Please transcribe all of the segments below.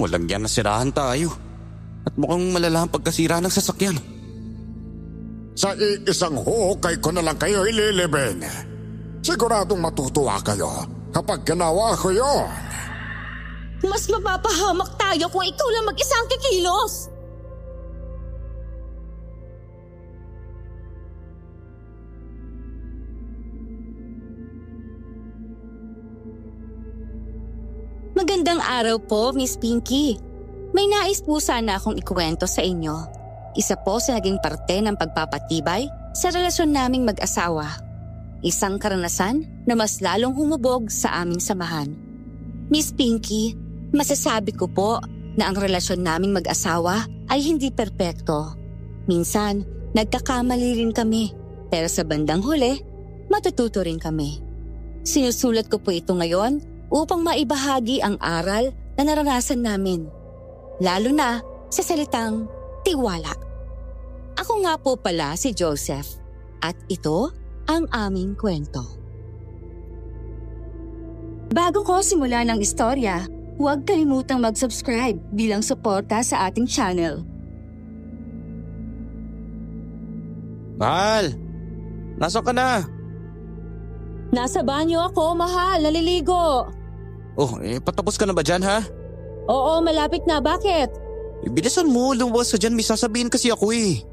Walang yan, nasirahan tayo. At mukhang malala ang pagkasira ng sasakyan. Sa iisang hukay ko na lang kayo ililibing. Siguradong matutuwa kayo kapag ginawa ko yon. Mas mapapahamak tayo kung ikaw lang mag-isa ang kikilos. Magandang araw po, Miss Pinky. May nais po sana akong ikuwento sa inyo. Isa po sa naging parte ng pagpapatibay sa relasyon naming mag-asawa. Isang karanasan na mas lalong humubog sa aming samahan. Miss Pinky, masasabi ko po na ang relasyon naming mag-asawa ay hindi perpekto. Minsan, nagkakamali rin kami, pero sa bandang huli, matututo rin kami. Sinusulat ko po ito ngayon upang maibahagi ang aral na naranasan namin. Lalo na sa salitang tiwala. Ako nga po pala si Joseph at ito ang aming kwento. Bago ko simulan ang istorya, huwag kalimutang mag-subscribe bilang suporta sa ating channel. Mahal! Nasaan ka na? Nasa banyo ako, mahal. Naliligo. Oh, patapos ka na ba dyan, ha? Oo, malapit na. Bakit? Bilisan mo, luwas ka dyan. May sasabihin kasi ako eh.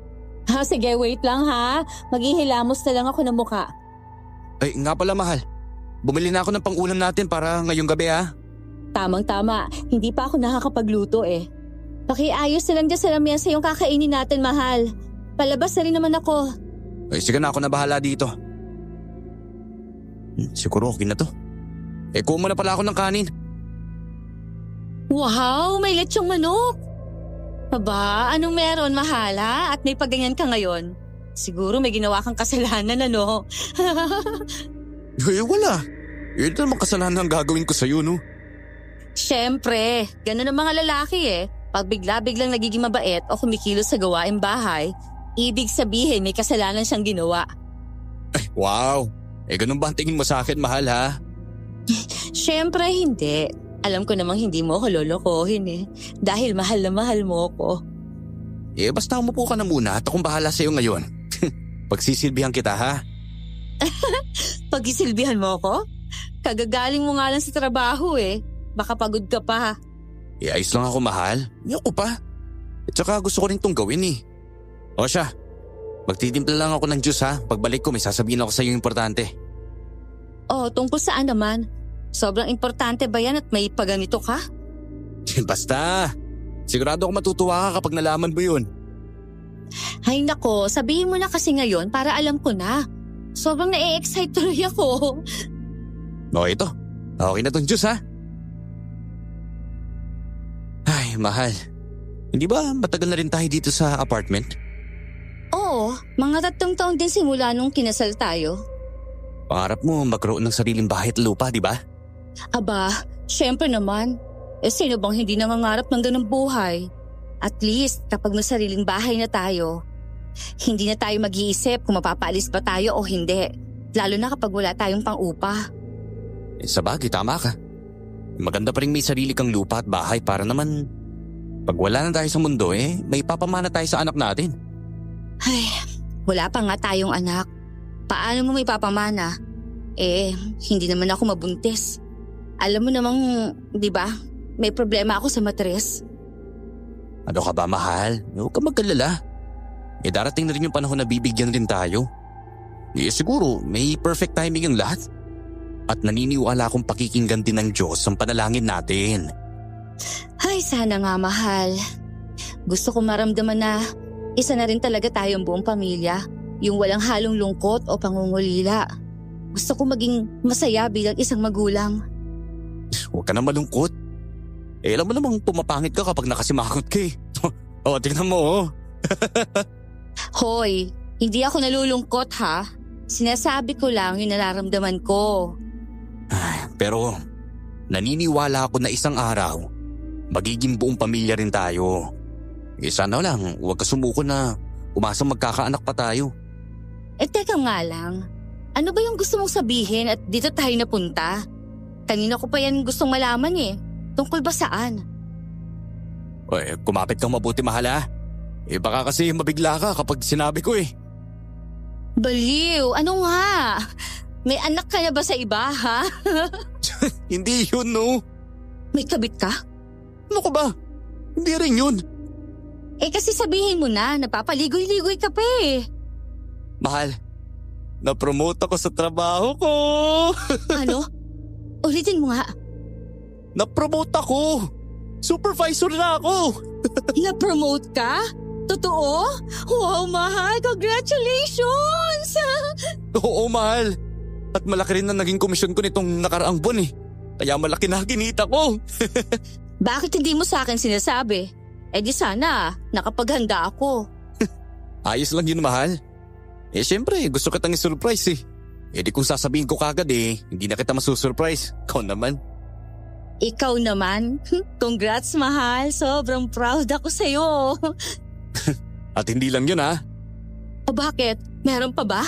Ha, sige, wait lang ha. Maghihilamos na lang ako ng muka. Ay, nga pala mahal. Bumili na ako ng pang-ulam natin para ngayong gabi, ha? Tamang-tama. Hindi pa ako nakakapagluto eh. Pakiayos na lang dyan sa lamesa yung kakainin natin, mahal. Palabas na rin naman ako. Ay, sige na, ako na bahala dito. Siguro okay na to. Kuha na pala ako ng kanin. Wow, may lechong manok. Aba, anong meron, mahala? At may pagganyan ka ngayon? Siguro may ginawa kang kasalanan, ano? Wala. Ito naman kasalanan ang gagawin ko sa'yo, no? Siyempre, ganun ang mga lalaki eh. Pag bigla-biglang nagiging mabait o kumikilos sa gawaing bahay, ibig sabihin may kasalanan siyang ginawa. Ay, wow. Ganun ba ang tingin mo sa akin, mahal, ha? Siyempre hindi. Alam ko namang hindi mo ako lolokohin eh. Dahil mahal na mahal mo ako. Basta umupo ka na muna at akong bahala sa'yo ngayon. Pagsisilbihan kita, ha? Pagsisilbihan mo ako? Kagagaling mo nga lang sa trabaho eh. Baka pagod ka pa. Ayos lang ako, mahal. Ayoko pa. At saka gusto ko rin itong gawin eh. O siya, magtitimpla lang ako ng juice ha. Pagbalik ko may sasabihin ako sa'yo importante. Oh, tungkol saan naman? Sobrang importante ba yan at may paganito ka? Basta. Sigurado ako matutuwa ka kapag nalaman mo yun. Ay nako, sabihin mo na kasi ngayon para alam ko na. Sobrang na-excite tuloy ako. O ito, okay na tong juice ha. Ay, mahal. Hindi ba matagal na rin tayo dito sa apartment? Oo, mga 3 taon din simula nung kinasal tayo. Pangarap mo magkaroon ng sariling bahay at lupa, di ba? Aba, syempre naman. Sino bang hindi nangangarap ng ganung buhay? At least kapag may sariling bahay na tayo, hindi na tayo mag-iisip kung mapapaalis ba tayo o hindi. Lalo na kapag wala tayong pang-upa. Sa bagay, tama ka. Maganda pa rin may sarili kang lupa at bahay para naman pag wala na tayo sa mundo may papamana tayo sa anak natin. Ay, wala pa nga tayong anak. Paano mo may papamana? Hindi naman ako mabuntis. Alam mo namang, di ba, may problema ako sa matres. Ano ka ba, mahal? Huwag ka magkalala. Darating na rin yung panahon na bibigyan rin tayo. Siguro, may perfect timing ang lahat. At naniniwala akong pakikinggan din ng Diyos ang panalangin natin. Ay, sana nga, mahal. Gusto ko maramdaman na isa na rin talaga tayong buong pamilya. Yung walang halong lungkot o pangungulila. Gusto ko maging masaya bilang isang magulang. Huwag ka na malungkot. Alam mo namang pumapangit ka kapag nakasimakot ka eh. Tingnan mo. Hoy, hindi ako nalulungkot ha. Sinasabi ko lang yung nararamdaman ko. Pero naniniwala ako na isang araw, magiging buong pamilya rin tayo. Sana lang, huwag ka sumuko na umasang magkakaanak pa tayo. Teka nga lang. Ano ba yung gusto mong sabihin at dito tayo napunta? Kanina ko pa yan gustong malaman eh. Tungkol ba saan? Kumapit kang mabuti mahal ha. Baka kasi mabigla ka kapag sinabi ko eh. Baliw, ano nga? May anak ka na ba sa iba, ha? Hindi yun no. May kabit ka? Ano ka ba? Hindi rin yun. Kasi sabihin mo na, napapaligoy-ligoy ka pa eh. Mahal, na-promote ako sa trabaho ko. Ano? Ulitin mo nga. Na-promote ako. Supervisor na ako. Na-promote ka? Totoo? Wow, mahal! Congratulations! Oo, mahal. At malaki rin na naging komisyon ko nitong nakaraang buwan eh. Kaya malaki na kinita ko. Bakit hindi mo sa akin sinasabi? Di sana, nakapaghanda ako. Ayos lang yun, mahal. Siyempre, gusto kitang i-surprise eh. Di kung sasabihin ko kagad hindi na kita masusurprise. Ikaw naman. Ikaw naman? Congrats, mahal. Sobrang proud ako sa'yo. At hindi lang yun ha. O bakit? Meron pa ba?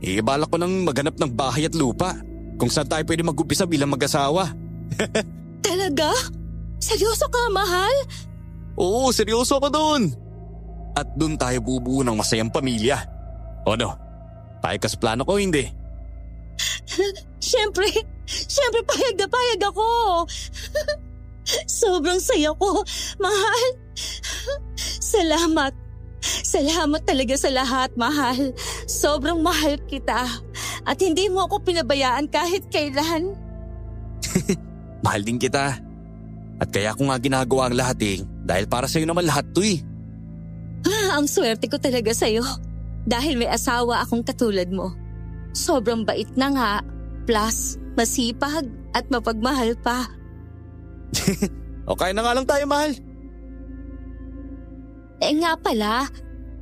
Balak ko nang maghanap ng bahay at lupa. Kung saan tayo pwede mag-umpisa bilang mag-asawa. Talaga? Seryoso ka, mahal? Oo, seryoso ako dun. At dun tayo bubuo ng masayang pamilya. O no? Tayo kas plano ko hindi? Siyempre payag na payag ako. Sobrang saya ko, mahal. Salamat. Salamat talaga sa lahat, mahal. Sobrang mahal kita. At hindi mo ako pinabayaan kahit kailan. Mahal din kita. At kaya ko nga ginagawa ang lahat dahil para sa'yo naman lahat to Ang swerte ko talaga sa'yo. Dahil may asawa akong katulad mo. Sobrang bait na nga. Plus, masipag at mapagmahal pa. Okay na nga lang tayo, mahal. Nga pala,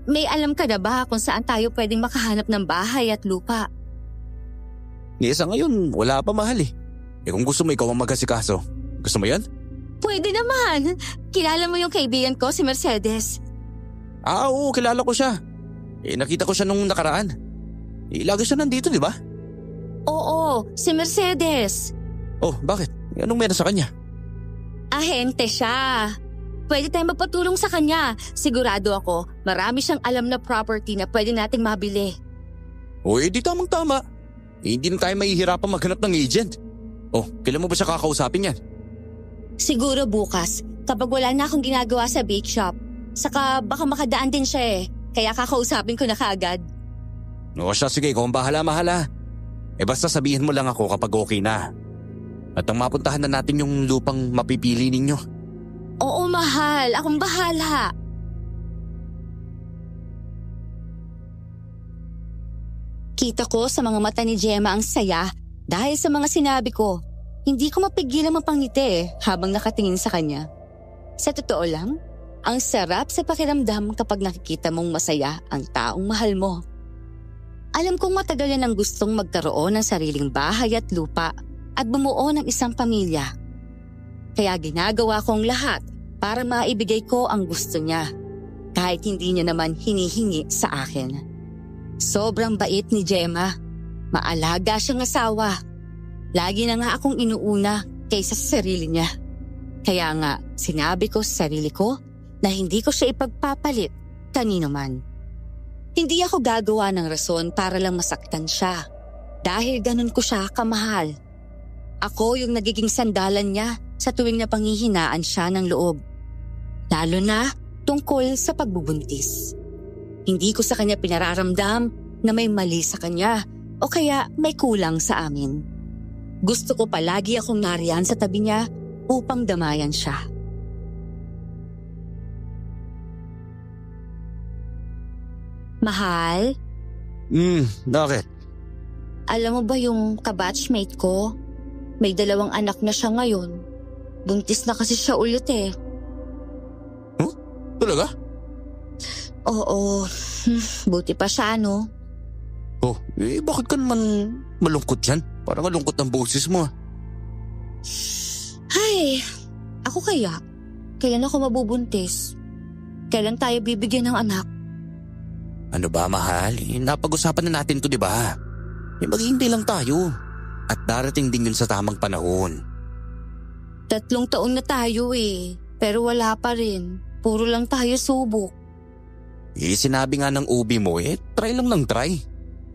may alam ka na ba kung saan tayo pwedeng makahanap ng bahay at lupa? Sa ngayon, wala pa, mahal kung gusto mo ikaw ang mag-asikaso. Gusto mo yan? Pwede naman. Kilala mo yung kaibigan ko, si Mercedes. Oo, kilala ko siya. Nakita ko siya nung nakaraan. Lagi siya nandito, di ba? Oo, si Mercedes. Oh, bakit? Anong meron sa kanya? Ahente siya. Pwede tayong magpatulong sa kanya. Sigurado ako, marami siyang alam na property na pwede nating mabili. Di tamang-tama. Hindi na tayo mahihirapan maghanap ng agent. Kailan mo ba siya kakausapin yan? Siguro bukas, kapag wala na akong ginagawa sa bake shop. Saka baka makadaan din siya kaya kakausapin ko na kaagad. Siya, sige, ikaw ang bahala, mahala. Basta sabihin mo lang ako kapag okay na. At ang mapuntahan na natin yung lupang mapipili ninyo. Oo, mahal. Akong bahala. Kita ko sa mga mata ni Gemma ang saya dahil sa mga sinabi ko. Hindi ko mapigilan mapangiti habang nakatingin sa kanya. Sa totoo lang, ang sarap sa pakiramdam kapag nakikita mong masaya ang taong mahal mo. Alam kong matagal na nang gustong magkaroon ng sariling bahay at lupa at bumuo ng isang pamilya. Kaya ginagawa kong lahat para maibigay ko ang gusto niya, kahit hindi niya naman hinihingi sa akin. Sobrang bait ni Gemma. Maalaga siyang asawa. Lagi na nga akong inuuna kaysa sa sarili niya. Kaya nga sinabi ko sa sarili ko na hindi ko siya ipagpapalit kanino man. Hindi ako gagawa ng rason para lang masaktan siya dahil ganun ko siya kamahal. Ako yung nagiging sandalan niya sa tuwing na panghihinaan siya ng loob. Lalo na tungkol sa pagbubuntis. Hindi ko sa kanya pinararamdam na may mali sa kanya o kaya may kulang sa amin. Gusto ko palagi akong nariyan sa tabi niya upang damayan siya. Mahal? Bakit? Alam mo ba yung kabatchmate ko? May 2 anak na siya ngayon. Buntis na kasi siya ulit Talaga? Oo, buti pa siya no? Bakit ka naman malungkot yan? Parang malungkot ang boses mo. Ay, ako kaya? Kailan ako mabubuntis? Kailan tayo bibigyan ng anak? Ano ba, mahal? Napag-usapan na natin to, di ba? Maghihintay lang tayo. At darating din yun sa tamang panahon. 3 taon na tayo pero wala pa rin. Puro lang tayo subok. Sinabi nga ng ubi mo try lang ng try.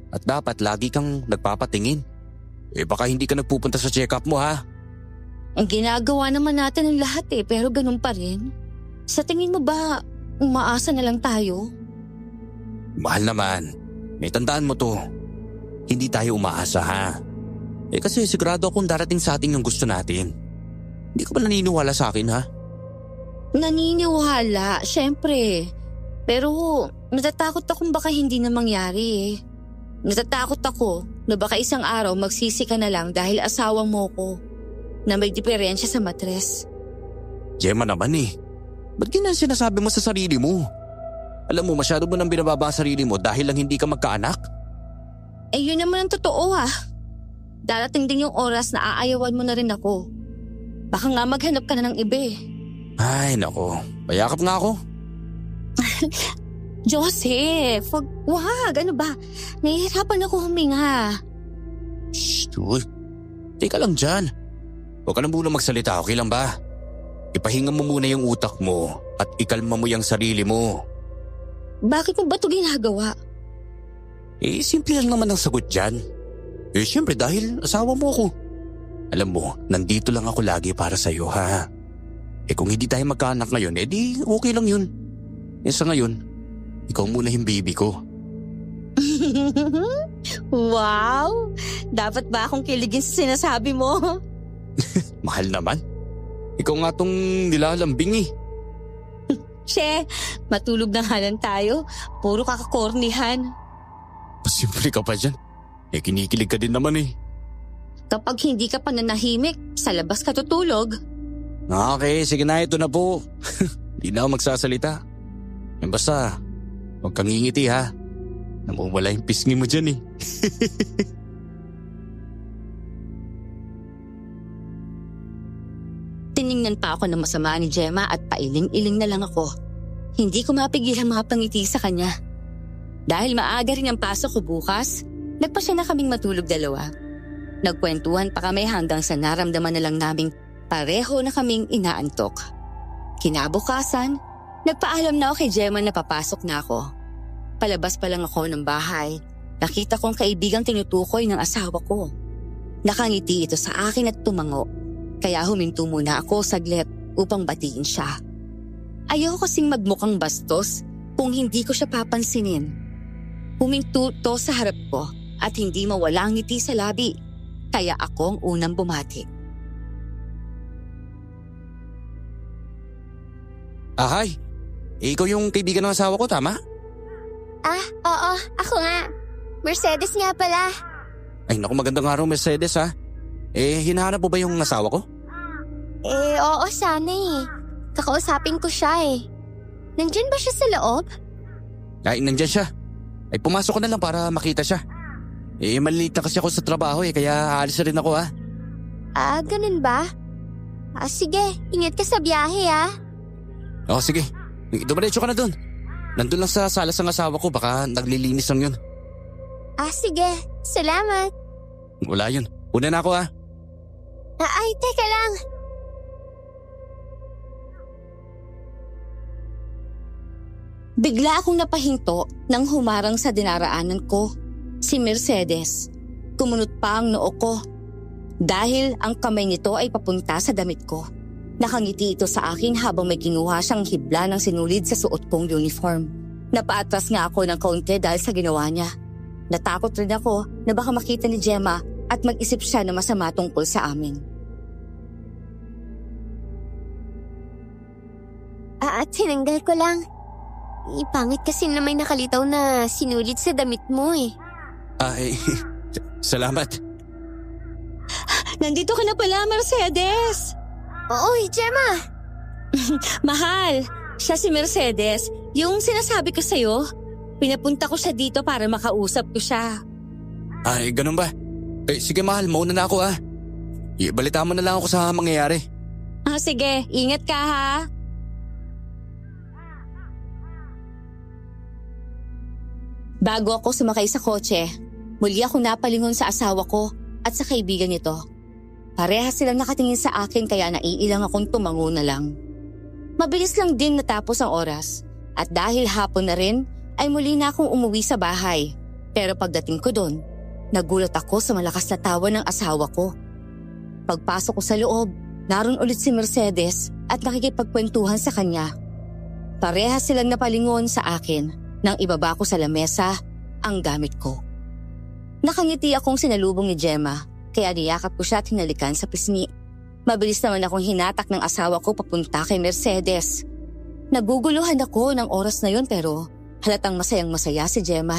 At dapat lagi kang nagpapatingin. Baka hindi ka nagpupunta sa check-up mo ha. Ang ginagawa naman natin ng lahat pero ganun pa rin. Sa tingin mo ba, umaasa na lang tayo? Mahal naman, may tandaan mo to. Hindi tayo umaasa ha. Kasi sigurado akong darating sa atin yung gusto natin. Hindi ka ba naniniwala sa akin ha? Naniniwala, syempre. Pero natatakot akong baka hindi na mangyari Natatakot ako na baka isang araw magsisi ka na lang dahil asawa mo ko na may diferensya sa matres. Gemma naman ba't ganyan sinasabi mo sa sarili mo? Alam mo, masyado mo nang binababa ang sarili mo dahil lang hindi ka magkaanak? Yun naman ang totoo Darating din yung oras na aayawan mo na rin ako. Baka nga maghanap ka na ng iba Ay nako, bayakap nga ako. Joseph, wag, ano ba? Nahihirapan ako huminga. Shh, uy. Teka lang dyan. Huwag ka na muna magsalita, okay lang ba? Ipahinga mo muna yung utak mo at ikalma mo yung sarili mo. Bakit mo ba ito ginagawa? Simple lang naman ang sagot dyan. Siyempre dahil asawa mo ako. Alam mo, nandito lang ako lagi para sa'yo ha. Kung hindi tayo magkaanak ngayon, di okay lang yun. Sa ngayon, ikaw muna yung baby ko. Wow! Dapat ba akong kiligin sa sinasabi mo? Mahal naman. Ikaw nga tong nilalambing She, matulog na nga lang tayo. Puro kakakornihan. Pasimple ka pa dyan. Kinikilig ka din naman Kapag hindi ka pa nanahimik, sa labas ka tutulog. Okay, sige na, ito na po. Hindi na ako magsasalita. Basta, huwag kang ngingiti ha. Namumula yung pisngi mo dyan Tiningnan pa ako ng masama ni Gemma at pailing-iling na lang ako. Hindi ko mapigilan mapangiti sa kanya. Dahil maaga rin ang pasok ko bukas, nagpasya na kaming matulog dalawa. Nagkwentuhan pa kami hanggang sa naramdaman na lang naming pareho na kaming inaantok. Kinabukasan, nagpaalam na ako kay Gemma na papasok na ako. Palabas pa lang ako ng bahay, nakita kong kaibigang tinutukoy ng asawa ko. Nakangiti ito sa akin at tumango, kaya huminto muna ako saglit upang batiin siya. Ayoko kasing magmukhang bastos kung hindi ko siya papansinin. Huminto to sa harap ko at hindi mawala ang ngiti sa labi, kaya ako ang unang bumati. Hi. Ikaw yung kaibigan ng asawa ko, tama? Oo, ako nga. Mercedes nga pala. Ay naku, magandang araw Mercedes ha. Hinahanap mo ba yung asawa ko? Oo sana Kakausapin ko siya Nandyan ba siya sa loob? Ay, nandyan siya. Ay, pumasok ko na lang para makita siya. Malilate na kasi ako sa trabaho kaya aalis na rin ako ha. Ganun ba? Sige, ingat ka sa biyahe Sige. Dumiretso ka na dun. Nandun lang sa sala ng asawa ko, baka naglilinis lang yun. Sige. Salamat. Wala yun. Una na ako ha. Ay, teka lang. Bigla akong napahinto nang humarang sa dinaraanan ko. Si Mercedes. Kumunot pa ang noo ko. Dahil ang kamay nito ay papunta sa damit ko. Nakangiti ito sa akin habang may kinuha siyang hibla ng sinulid sa suot kong uniform. Napaatras nga ako ng kaunti dahil sa ginawa niya. Natakot rin ako na baka makita ni Gemma at mag-isip siya na masama tungkol sa amin. At tinanggal ko lang. Pangit kasi na may nakalitaw na sinulid sa damit mo Ay, salamat. Nandito ka na pala, Mercedes! Oy, Gemma! Mahal, siya si Mercedes. Yung sinasabi ko sa'yo, pinapunta ko siya dito para makausap ko siya. Ay, ganun ba? Sige mahal, mauna na ako ha. Ibalita mo na lang ako sa mangyayari. Sige, ingat ka ha. Bago ako sumakay sa kotse, muli ako napalingon sa asawa ko at sa kaibigan nito. Parehas silang nakatingin sa akin kaya naiilang akong tumango na lang. Mabilis lang din natapos ang oras at dahil hapon na rin ay muli na akong umuwi sa bahay. Pero pagdating ko doon, nagulat ako sa malakas na tawa ng asawa ko. Pagpasok ko sa loob, naroon ulit si Mercedes at nakikipagkwentuhan sa kanya. Parehas silang napalingon sa akin nang ibaba ko sa lamesa ang gamit ko. Nakangiti akong sinalubong ni Gemma kaya niyakap ko siya at hinalikan sa pisngi. Mabilis naman akong hinatak ng asawa ko papunta kay Mercedes. Naguguluhan ako ng oras na yon pero halatang masayang masaya si Gemma.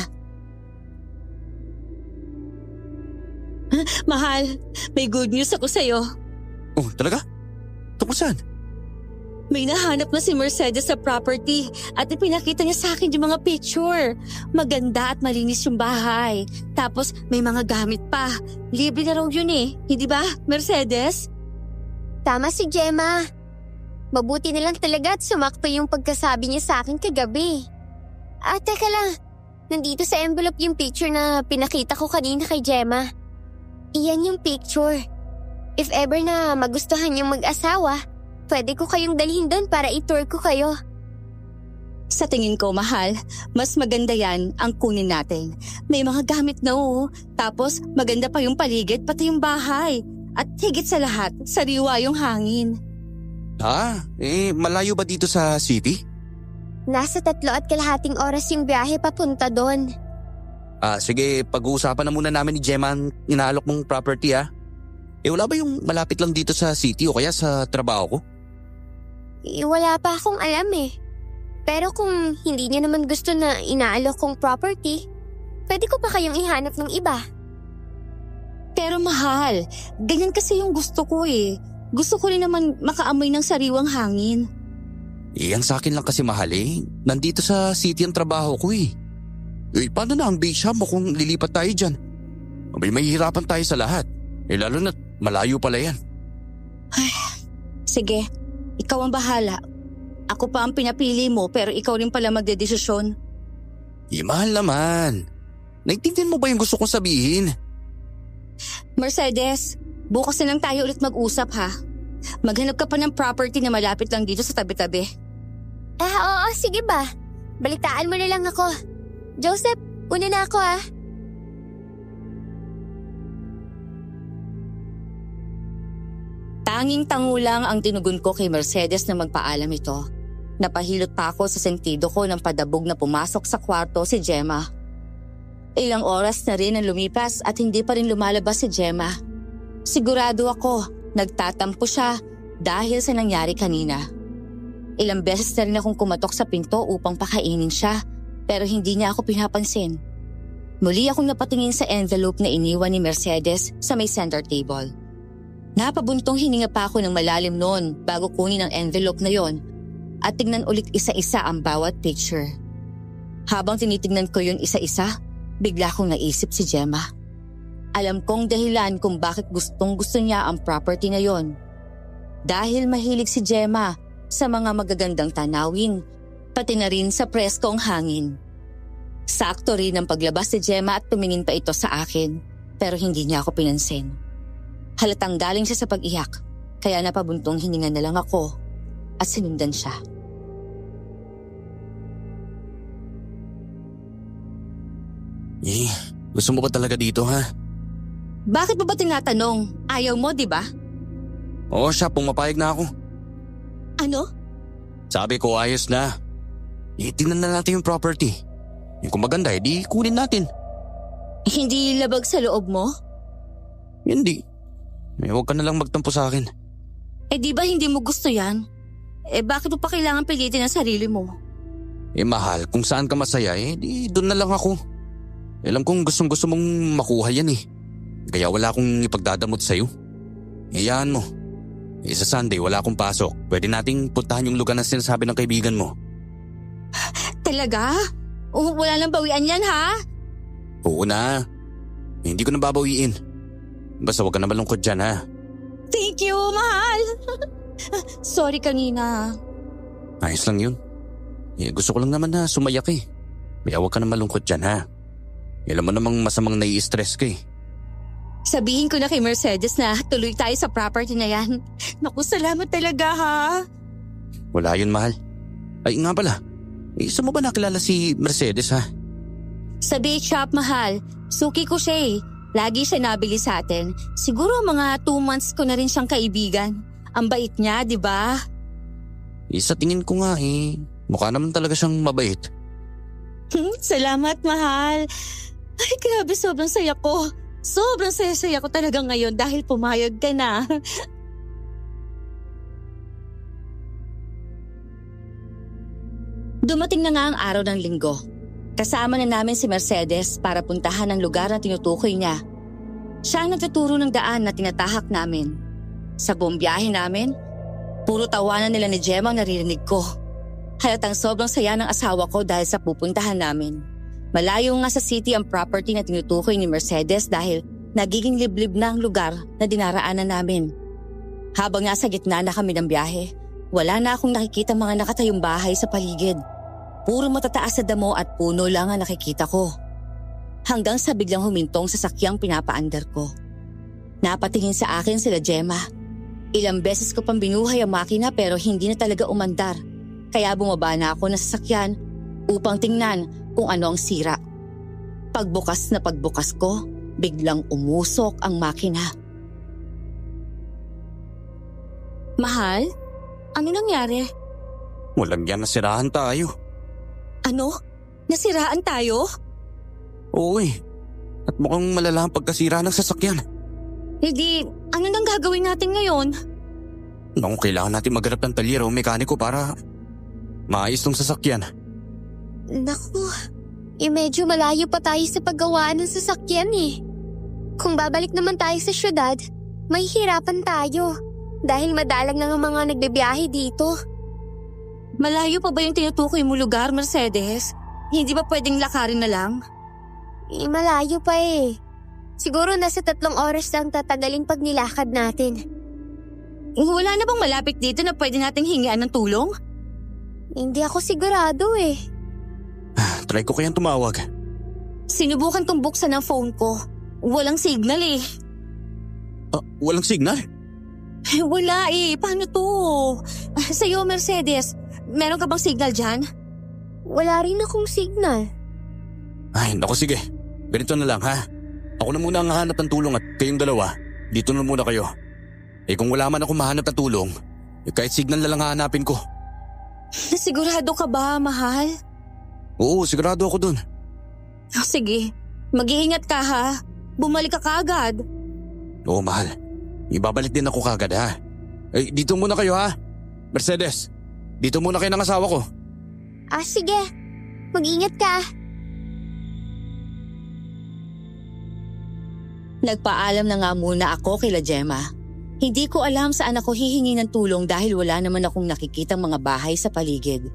Mahal, may good news ako sa'yo. Oh, talaga? Tungkol saan? May nahanap na si Mercedes sa property at ipinakita niya sa akin yung mga picture. Maganda at malinis yung bahay. Tapos may mga gamit pa. Libre na raw yun eh. Hindi ba, Mercedes? Tama si Gemma. Mabuti na lang talaga at sumakto yung pagkasabi niya sa akin kagabi. Teka lang. Nandito sa envelope yung picture na pinakita ko kanina kay Gemma. Iyan yung picture. If ever na magustuhan yung mag-asawa, pwede ko kayong dalhin doon para i-tour ko kayo. Sa tingin ko, mahal, mas maganda yan ang kunin natin. May mga gamit na tapos maganda pa yung paligid pati yung bahay. At higit sa lahat, sariwa yung hangin. Malayo ba dito sa city? Nasa 3.5 oras yung biyahe papunta doon. Sige, pag-uusapan na muna namin ni Gemma ang inaalok mong property wala ba yung malapit lang dito sa city o kaya sa trabaho ko? Wala pa akong alam eh. Pero kung hindi niya naman gusto na inaalok kong property, pwede ko pa kayong ihanap ng iba. Pero mahal, ganyan kasi yung gusto ko eh. Gusto ko rin naman makaamoy ng sariwang hangin. Ang sa akin lang kasi mahal nandito sa city ang trabaho ko paano na ang base shop mo kung lilipat tayo dyan? May mahihirapan tayo sa lahat. Lalo na malayo pala yan. Sige, ikaw ang bahala. Ako pa ang pinapili mo pero ikaw rin pala magdedesisyon. Mahal naman. Naintindihan mo ba yung gusto kong sabihin? Mercedes, bukas na lang tayo ulit mag-usap ha. Maghanap ka pa ng property na malapit lang dito sa tabi-tabi. Oo, sige ba? Balitaan mo na lang ako. Joseph, una na ako Tanging-tango lang ang tinugon ko kay Mercedes na magpaalam ito. Napahilot pa ako sa sentido ko nang padabog na pumasok sa kwarto si Gemma. Ilang oras na rin ang lumipas at hindi pa rin lumalabas si Gemma. Sigurado ako, nagtatampo siya dahil sa nangyari kanina. Ilang beses na rin akong kumatok sa pinto upang pakainin siya pero hindi niya ako pinapansin. Muli akong napatingin sa envelope na iniwan ni Mercedes sa may center table. Napabuntong hininga pa ako ng malalim noon bago kunin ang envelope na yon at tignan ulit isa-isa ang bawat picture. Habang tinitignan ko yun isa-isa, bigla kong naisip si Gemma. Alam kong dahilan kung bakit gustong-gusto niya ang property na yon. Dahil mahilig si Gemma sa mga magagandang tanawin, pati na rin sa preskong hangin. Sakto rin ang paglabas ni Gemma at tumingin pa ito sa akin, pero hindi niya ako pinansin. Halatang galing siya sa pag-iyak, kaya napabuntong hininga na lang ako at sinundan siya. Gusto mo ba talaga dito Bakit mo ba tinatanong? Ayaw mo, di ba? Oo siya, pumapayag na ako. Ano? Sabi ko ayos na. Tingnan na natin yung property. Kung maganda, di kunin natin. Hindi labag sa loob mo? Hindi. Huwag ka na lang magtampo sa akin. Di ba hindi mo gusto yan? Bakit mo pa kailangan pilitin ang sarili mo? Mahal, kung saan ka masaya di doon na lang ako. Alam kong gustong-gusto mong makuha yan Kaya wala akong ipagdadamot sa'yo. Iyaan mo. Sa Sunday wala akong pasok. Pwede nating puntahan yung lugar na sinasabi ng kaibigan mo. Talaga? Wala nang bawian yan ha? Oo na. Hindi ko na babawiin. Basta huwag ka na malungkot dyan Thank you, mahal. Sorry kanina. Ayos lang yun. Gusto ko lang naman na sumayak Kaya huwag ka na malungkot dyan Alam mo namang masamang nai-stress ka Sabihin ko na kay Mercedes na tuloy tayo sa property na yan. Naku, salamat talaga ha. Wala yun, mahal. Ay nga pala, saan mo ba nakilala si Mercedes ha? Sa bait shop, mahal. Suki ko siya eh. Lagi siya nabili sa atin. Siguro mga 2 months ko na rin siyang kaibigan. Ang bait niya, di ba? Sa tingin ko nga mukha naman talaga siyang mabait. Salamat, mahal. Ay, grabe, sobrang saya ko. Sobrang saya-saya ko talaga ngayon dahil pumayag ka na. Dumating na nga ang araw ng linggo. Kasama na namin si Mercedes para puntahan ang lugar na tinutukoy niya. Siya ang nagtuturo ng daan na tinatahak namin. Sa buong biyahe namin, puro tawanan nila ni Gemma ang naririnig ko. Halatang sobrang saya ng asawa ko dahil sa pupuntahan namin. Malayo nga sa city ang property na tinutukoy ni Mercedes dahil nagiging liblib na ang lugar na dinaraanan namin. Habang nasa gitna na kami ng biyahe, wala na akong nakikita mga nakatayong bahay sa paligid. Puro matataas na damo at puno lang ang nakikita ko. Hanggang sa biglang humintong sasakyang pinapaandar ko. Napatingin sa akin sila Gemma. Ilang beses ko pang binuhay ang makina pero hindi na talaga umandar. Kaya bumaba na ako ng sasakyan upang tingnan kung ano ang sira. Pagbukas na pagbukas ko, biglang umusok ang makina. Mahal, ano nangyari? Walang yan, nasiraan tayo. Ano? Nasiraan tayo? Oo At mukhang malala ang pagkasira ng sasakyan. Hindi, ano nang gagawin natin ngayon? Naku, kailangan natin maghanap ng talyer o mekaniko para maayos tong sasakyan. Naku, medyo malayo pa tayo sa paggawaan ng sasakyan eh. Kung babalik naman tayo sa syudad, may hirapan tayo. Dahil madalang na ang mga nagbibiyahe dito. Malayo pa ba yung tinutukoy mo lugar, Mercedes? Hindi ba pwedeng lakarin na lang? Malayo pa eh. Siguro nasa 3 oras lang tatagalin pag nilakad natin. Wala na bang malapit dito na pwede nating hingian ng tulong? Hindi ako sigurado eh. Try ko kayang tumawag. Sinubukan kong buksan ang phone ko. Walang signal eh. Walang signal? Wala eh. Paano to? Sa'yo, Mercedes, meron ka bang signal dyan? Wala rin akong signal. Ay, naku sige. Ganito na lang ha. Ako na muna ang hahanap ng tulong at kayong dalawa, dito na muna kayo. Kung wala man ako mahanap ng tulong, kahit signal na lang hahanapin ko. Sigurado ka ba, mahal? Oo, sigurado ako dun. Sige, mag-iingat ka ha. Bumalik ka kaagad. Oo, mahal. Ibabalik din ako kagad ha. Dito muna kayo ha. Mercedes, dito muna kayo ng asawa ko. Sige. Mag-ingat ka. Nagpaalam na nga muna ako kila Gemma. Hindi ko alam saan ako hihingi ng tulong dahil wala naman akong nakikitang mga bahay sa paligid.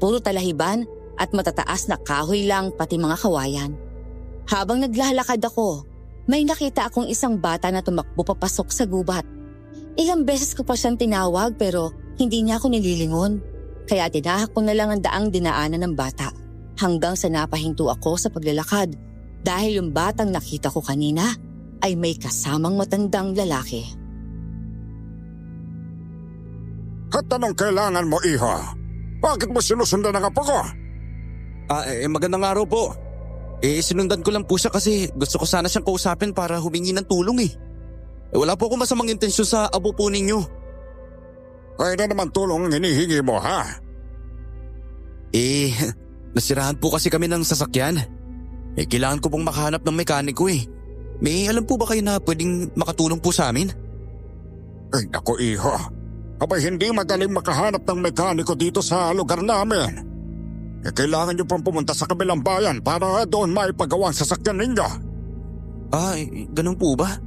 Puro talahiban at matataas na kahoy lang pati mga kawayan. Habang naglalakad ako, may nakita akong isang bata na tumakbo papasok sa gubat. Ilang beses ko pa siyang tinawag pero hindi niya ako nililingon. Kaya tinahak ko na lang ang daang dinaanan ng bata hanggang sa napahinto ako sa paglalakad dahil yung batang nakita ko kanina ay may kasamang matandang lalaki. At anong kailangan mo, iho? Bakit mo sinusundan ang apo ko? Magandang araw po. Sinundan ko lang po siya kasi gusto ko sana siyang kausapin para humingi ng tulong eh. Wala po akong masamang intensyon sa abo po ninyo. Ay na naman tulong ang hinihingi mo, ha? Nasirahan po kasi kami ng sasakyan. Kailangan ko pong makahanap ng mekaniko eh. May alam po ba kayo na pwedeng makatulong po sa amin? Ay naku, iho. Abay hindi madaling makahanap ng mekaniko dito sa lugar namin. Kailangan niyo pang pumunta sa kabilang bayan para doon maipagawa ang sasakyan ninyo. Ganun po ba?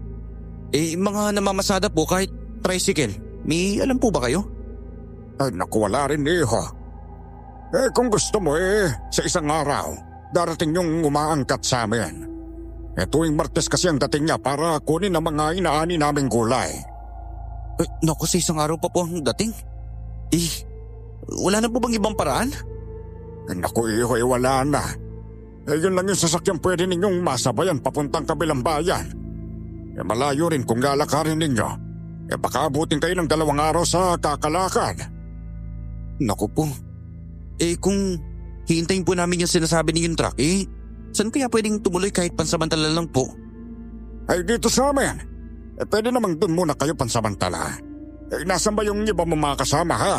Mga namamasada po kahit tricycle. May alam po ba kayo? Ay naku, wala rin, iho. Kung gusto mo sa isang araw, darating yung umaangkat sa amin. Tuwing Martes kasi ang dating niya para kunin ang mga inaani naming gulay. Naku, sa isang araw pa po ang dating? Wala na po bang ibang paraan? Naku, iho, wala na. Yun lang yung sasakyan pwede ninyong masabayan papuntang kabilang bayan. Malayo rin kung lalakarin ninyo. Baka abutin kayo ng 2 araw sa kakalakad. Naku po. Kung hihintayin po namin yung sinasabi niyong truck, saan kaya pwedeng tumuloy kahit pansamantala lang po? Ay dito sa amin. Pwede namang dun muna kayo pansamantala. Nasan ba yung iba mo mga kasama ha?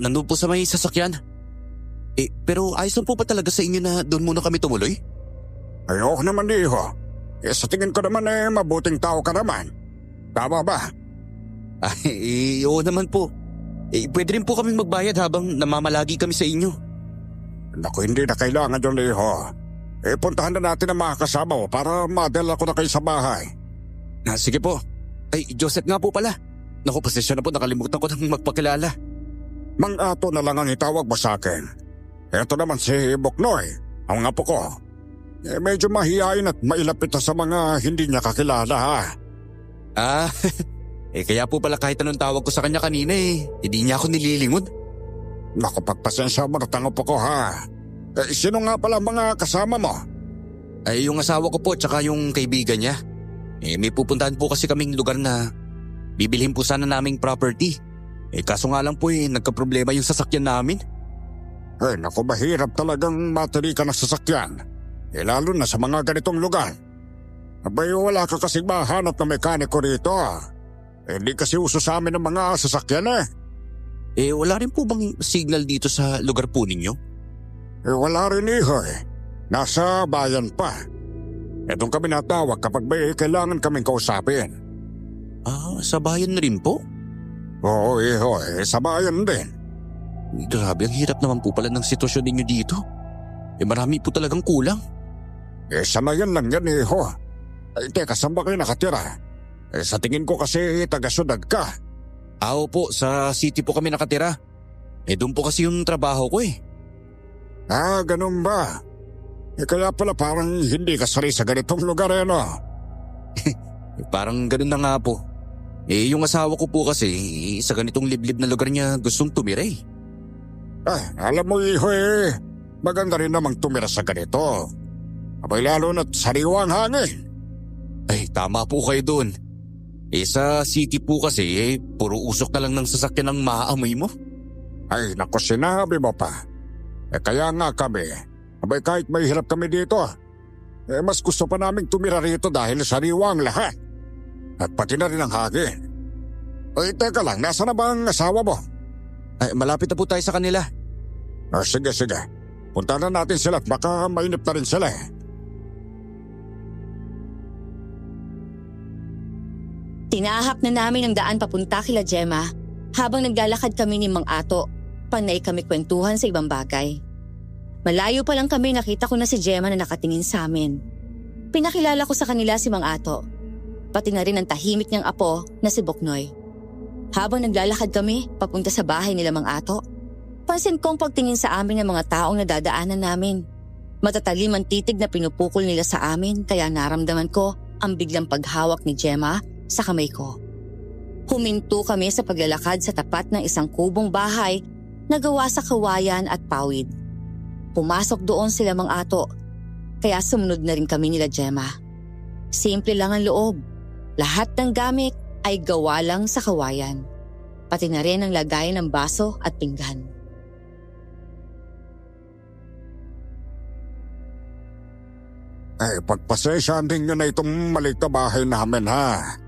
Nandun po sa may sasakyan. Pero ayos lang po ba talaga sa inyo na doon muna kami tumuloy? Ayoko naman iho. Sa tingin ko naman mabuting tao ka naman. Tama ba? Oo naman po. Pwede rin po kaming magbayad habang namamalagi kami sa inyo. Naku, hindi na kailangan yun iho. Puntahan na natin ang mga kasama mo para madala ko na kayo sa bahay. Sige po. Joseph nga po pala. Naku, pasensya na po, nakalimutan ko nang magpakilala. Mang Ato na lang ang itawag mo sa akin. Ito naman si Boknoy, ang apo ko. Medyo mahihain at mailapit na sa mga hindi niya kakilala ha. Kaya po pala kahit anong tawag ko sa kanya kanina hindi niya ako nililingon. Naku, pagpasensya mo na tango po ko ha. Sino nga pala mga kasama mo? Yung asawa ko po tsaka yung kaibigan niya. May pupuntahan po kasi kaming lugar na bibilhin po sana naming property. Kaso nga lang po nagkaproblema yung sasakyan namin. Naku, mahirap talagang matalikan ng sasakyan. Lalo na sa mga ganitong lugar. Abay, wala ka kasing mahanap na mekaniko rito. Hindi kasi uso sa amin ng mga sasakyan Wala rin po bang signal dito sa lugar po ninyo? Wala rin iho Nasa bayan pa. Doon kami natawag kapag may kailangan kaming kausapin. Sa bayan rin po? Oo iho, sa bayan din. Grabe, ang hirap naman po pala ng sitwasyon ninyo dito. Marami po talagang kulang. Sanayan lang yan iho. Teka, saan ba kayo nakatira? Sa tingin ko kasi taga-syudad ka. Opo, sa city po kami nakatira. Doon po kasi yung trabaho ko Ganun ba? Kaya pala parang hindi ka sanay sa ganitong lugar no? Parang ganun na nga po. Yung asawa ko po kasi sa ganitong liblib na lugar niya gustong tumira Alam mo iho maganda rin namang tumira sa ganito. Abay lalo na't sariwa ang hangin. Tama po kayo doon. Sa city po kasi puro usok na lang ng sasakyan ang maaamoy mo. Naku, sinabi mo pa. Kaya nga kami, abay kahit may hirap kami dito, mas gusto pa naming tumira rito dahil sariwa ang lahat. At pati na rin ang hangin. Teka lang, nasa na ba ang asawa mo? Malapit na po tayo sa kanila. Sige. Punta na natin sila at baka mainip na rin sila Tinahak na namin ang daan papunta kila Gemma. Habang naglalakad kami ni Mang Ato, panay kami kwentuhan sa ibang bagay. Malayo pa lang kami nakita ko na si Gemma na nakatingin sa amin. Pinakilala ko sa kanila si Mang Ato. Pati na rin ang tahimik niyang apo na si Boknoy. Habang naglalakad kami papunta sa bahay nila Mang Ato, pansin kong pagtingin sa amin ng mga taong nadadaanan namin. Matatalim ang titig na pinupukol nila sa amin kaya naramdaman ko ang biglang paghawak ni Gemma sa kamay ko. Huminto kami sa paglalakad sa tapat ng isang kubong bahay na gawa sa kawayan at pawid. Pumasok doon sila Mang Ato, kaya sumunod na rin kami nila Gemma. Simple lang ang loob. Lahat ng gamit ay gawa lang sa kawayan. Pati na rin ang lagayan ng baso at pinggan. Pagpasensyahan din nyo na itong maliit na bahay namin ha.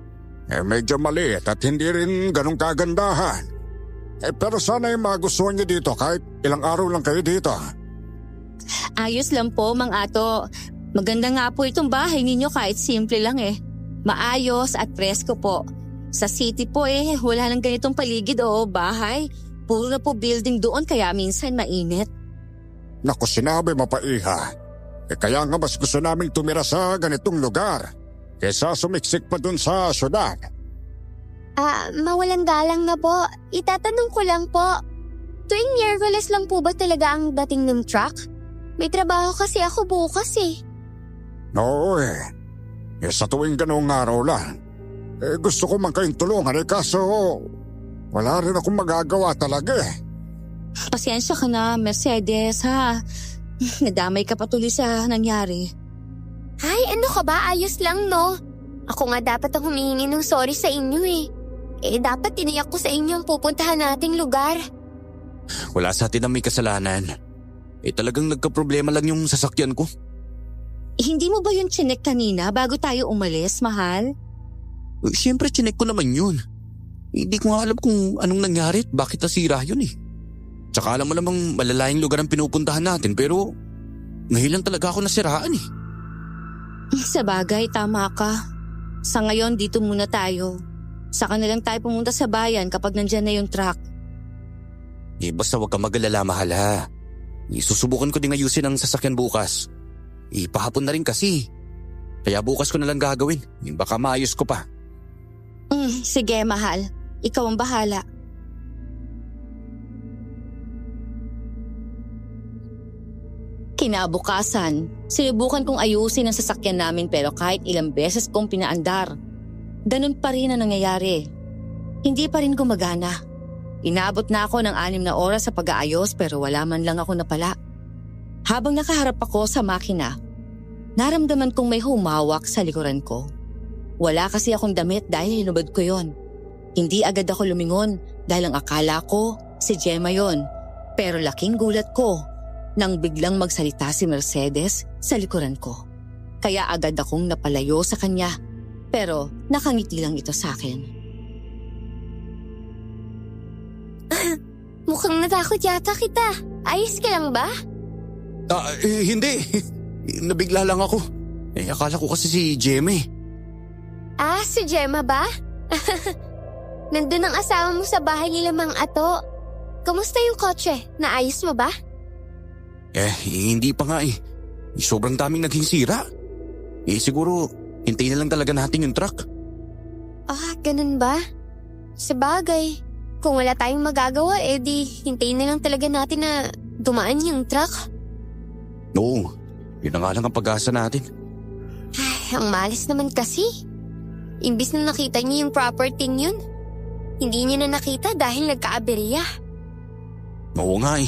Medyo maliit at hindi rin ganong kagandahan. Pero sana magustuhan nyo dito kahit ilang araw lang kayo dito. Ayos lang po, Mang Ato. Maganda nga po itong bahay ninyo kahit simple lang Maayos at presko po. Sa city po wala nang ganitong paligid o bahay. Puro na po building doon kaya minsan mainit. Naku, sinabi mo pa iha. Kaya nga mas gusto naming tumira sa ganitong lugar kesa sumiksik pa dun sa syudad. Mawalang galang na po. Itatanong ko lang po. Tuwing Miyerkules lang po ba talaga ang dating ng truck? May trabaho kasi ako bukas Oo sa tuwing ganong araw lang. Gusto ko man kayong tulungan kaso wala rin akong magagawa talaga Pasensya ka na, Mercedes ha. Nadamay ka patuloy sa nangyari. Ay, ano ka ba? Ayos lang no? Ako nga dapat ang humihingi ng sorry sa inyo eh. Dapat tiniyak ko sa inyo ang pupuntahan nating lugar. Wala sa atin ang may kasalanan. Talagang nagka-problema lang yung sasakyan ko. Hindi mo ba yun chinek kanina bago tayo umalis, mahal? Siyempre, chinek ko naman yun. Hindi ko nga alam kung anong nangyari at bakit nasira yun eh. Tsaka alam mo namang malalayang lugar ang pinupuntahan natin pero ngayon lang talaga ako nasiraan eh. Sa bagay, tama ka. Sa ngayon, dito muna tayo. Saka na lang tayo pumunta sa bayan kapag nandyan na yung truck. Basta huwag ka mag-alala, mahal ha. Susubukan ko din ayusin ang sasakyan bukas. Pahapon na rin kasi. Kaya bukas ko na lang gagawin. Baka maayos ko pa. Sige, mahal. Ikaw ang bahala. Kinabukasan, sinubukan kong ayusin ang sasakyan namin pero kahit ilang beses kong pinaandar, ganun pa rin ang nangyayari. Hindi pa rin gumagana. Inabot na ako ng 6 na oras sa pag-aayos pero wala man lang ako napala. Habang nakaharap ako sa makina, naramdaman kong may humawak sa likuran ko. Wala kasi akong damit dahil hinubad ko yon. Hindi agad ako lumingon dahil ang akala ko si Gemma yon. Pero laking gulat ko nang biglang magsalita si Mercedes sa likuran ko. Kaya agad akong napalayo sa kanya pero nakangiti lang ito sa akin. Mukhang natakot yata kita. Ayos ka lang ba? Hindi. Nabigla lang ako. Akala ko kasi si Gemma eh. Si Gemma ba? Nandun ang asawa mo sa bahay nila Mang Ato. Kamusta yung kotse? Naayos mo ba? Hindi pa nga eh. Sobrang daming naging sira. Siguro, hintayin na lang talaga natin yung truck. Ganun ba? Sabagay, kung wala tayong magagawa, di hintayin na lang talaga natin na dumaan yung truck. Oo, yun na nga lang ang pag-asa natin. Ang malas naman kasi. Imbis na nakita niya yung property yun, hindi niya na nakita dahil nagka-aberya. Oo nga eh.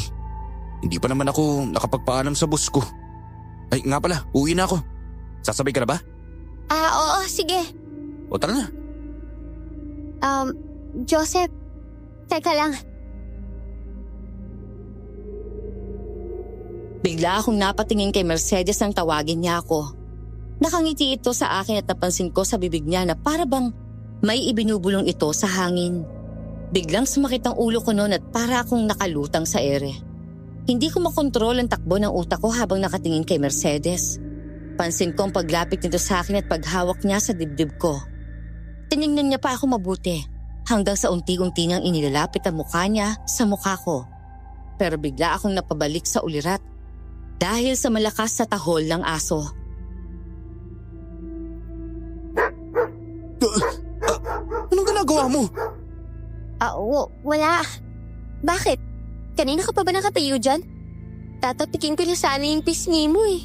Hindi pa naman ako nakapagpaalam sa boss ko. Ay nga pala, uwi na ako. Sasabay ka na ba? Oo, sige. O tara na. Joseph, teka lang. Bigla akong napatingin kay Mercedes nang tawagin niya ako. Nakangiti ito sa akin at napansin ko sa bibig niya na para bang may ibinubulong ito sa hangin. Biglang sumakit ang ulo ko noon at para akong nakalutang sa ere. Hindi ko makontrol ang takbo ng utak ko habang nakatingin kay Mercedes. Pansin ko ang paglapit nito sa akin at paghawak niya sa dibdib ko. Tinignan niya pa ako mabuti hanggang sa unti-unti niyang inilalapit ang mukha niya sa mukha ko. Pero bigla akong napabalik sa ulirat dahil sa malakas sa tahol ng aso. Anong ginagawa mo? Wala. Bakit? Kanina ka pa ba nakatayo dyan? Tatapikin ko na sana yung pisngi mo eh.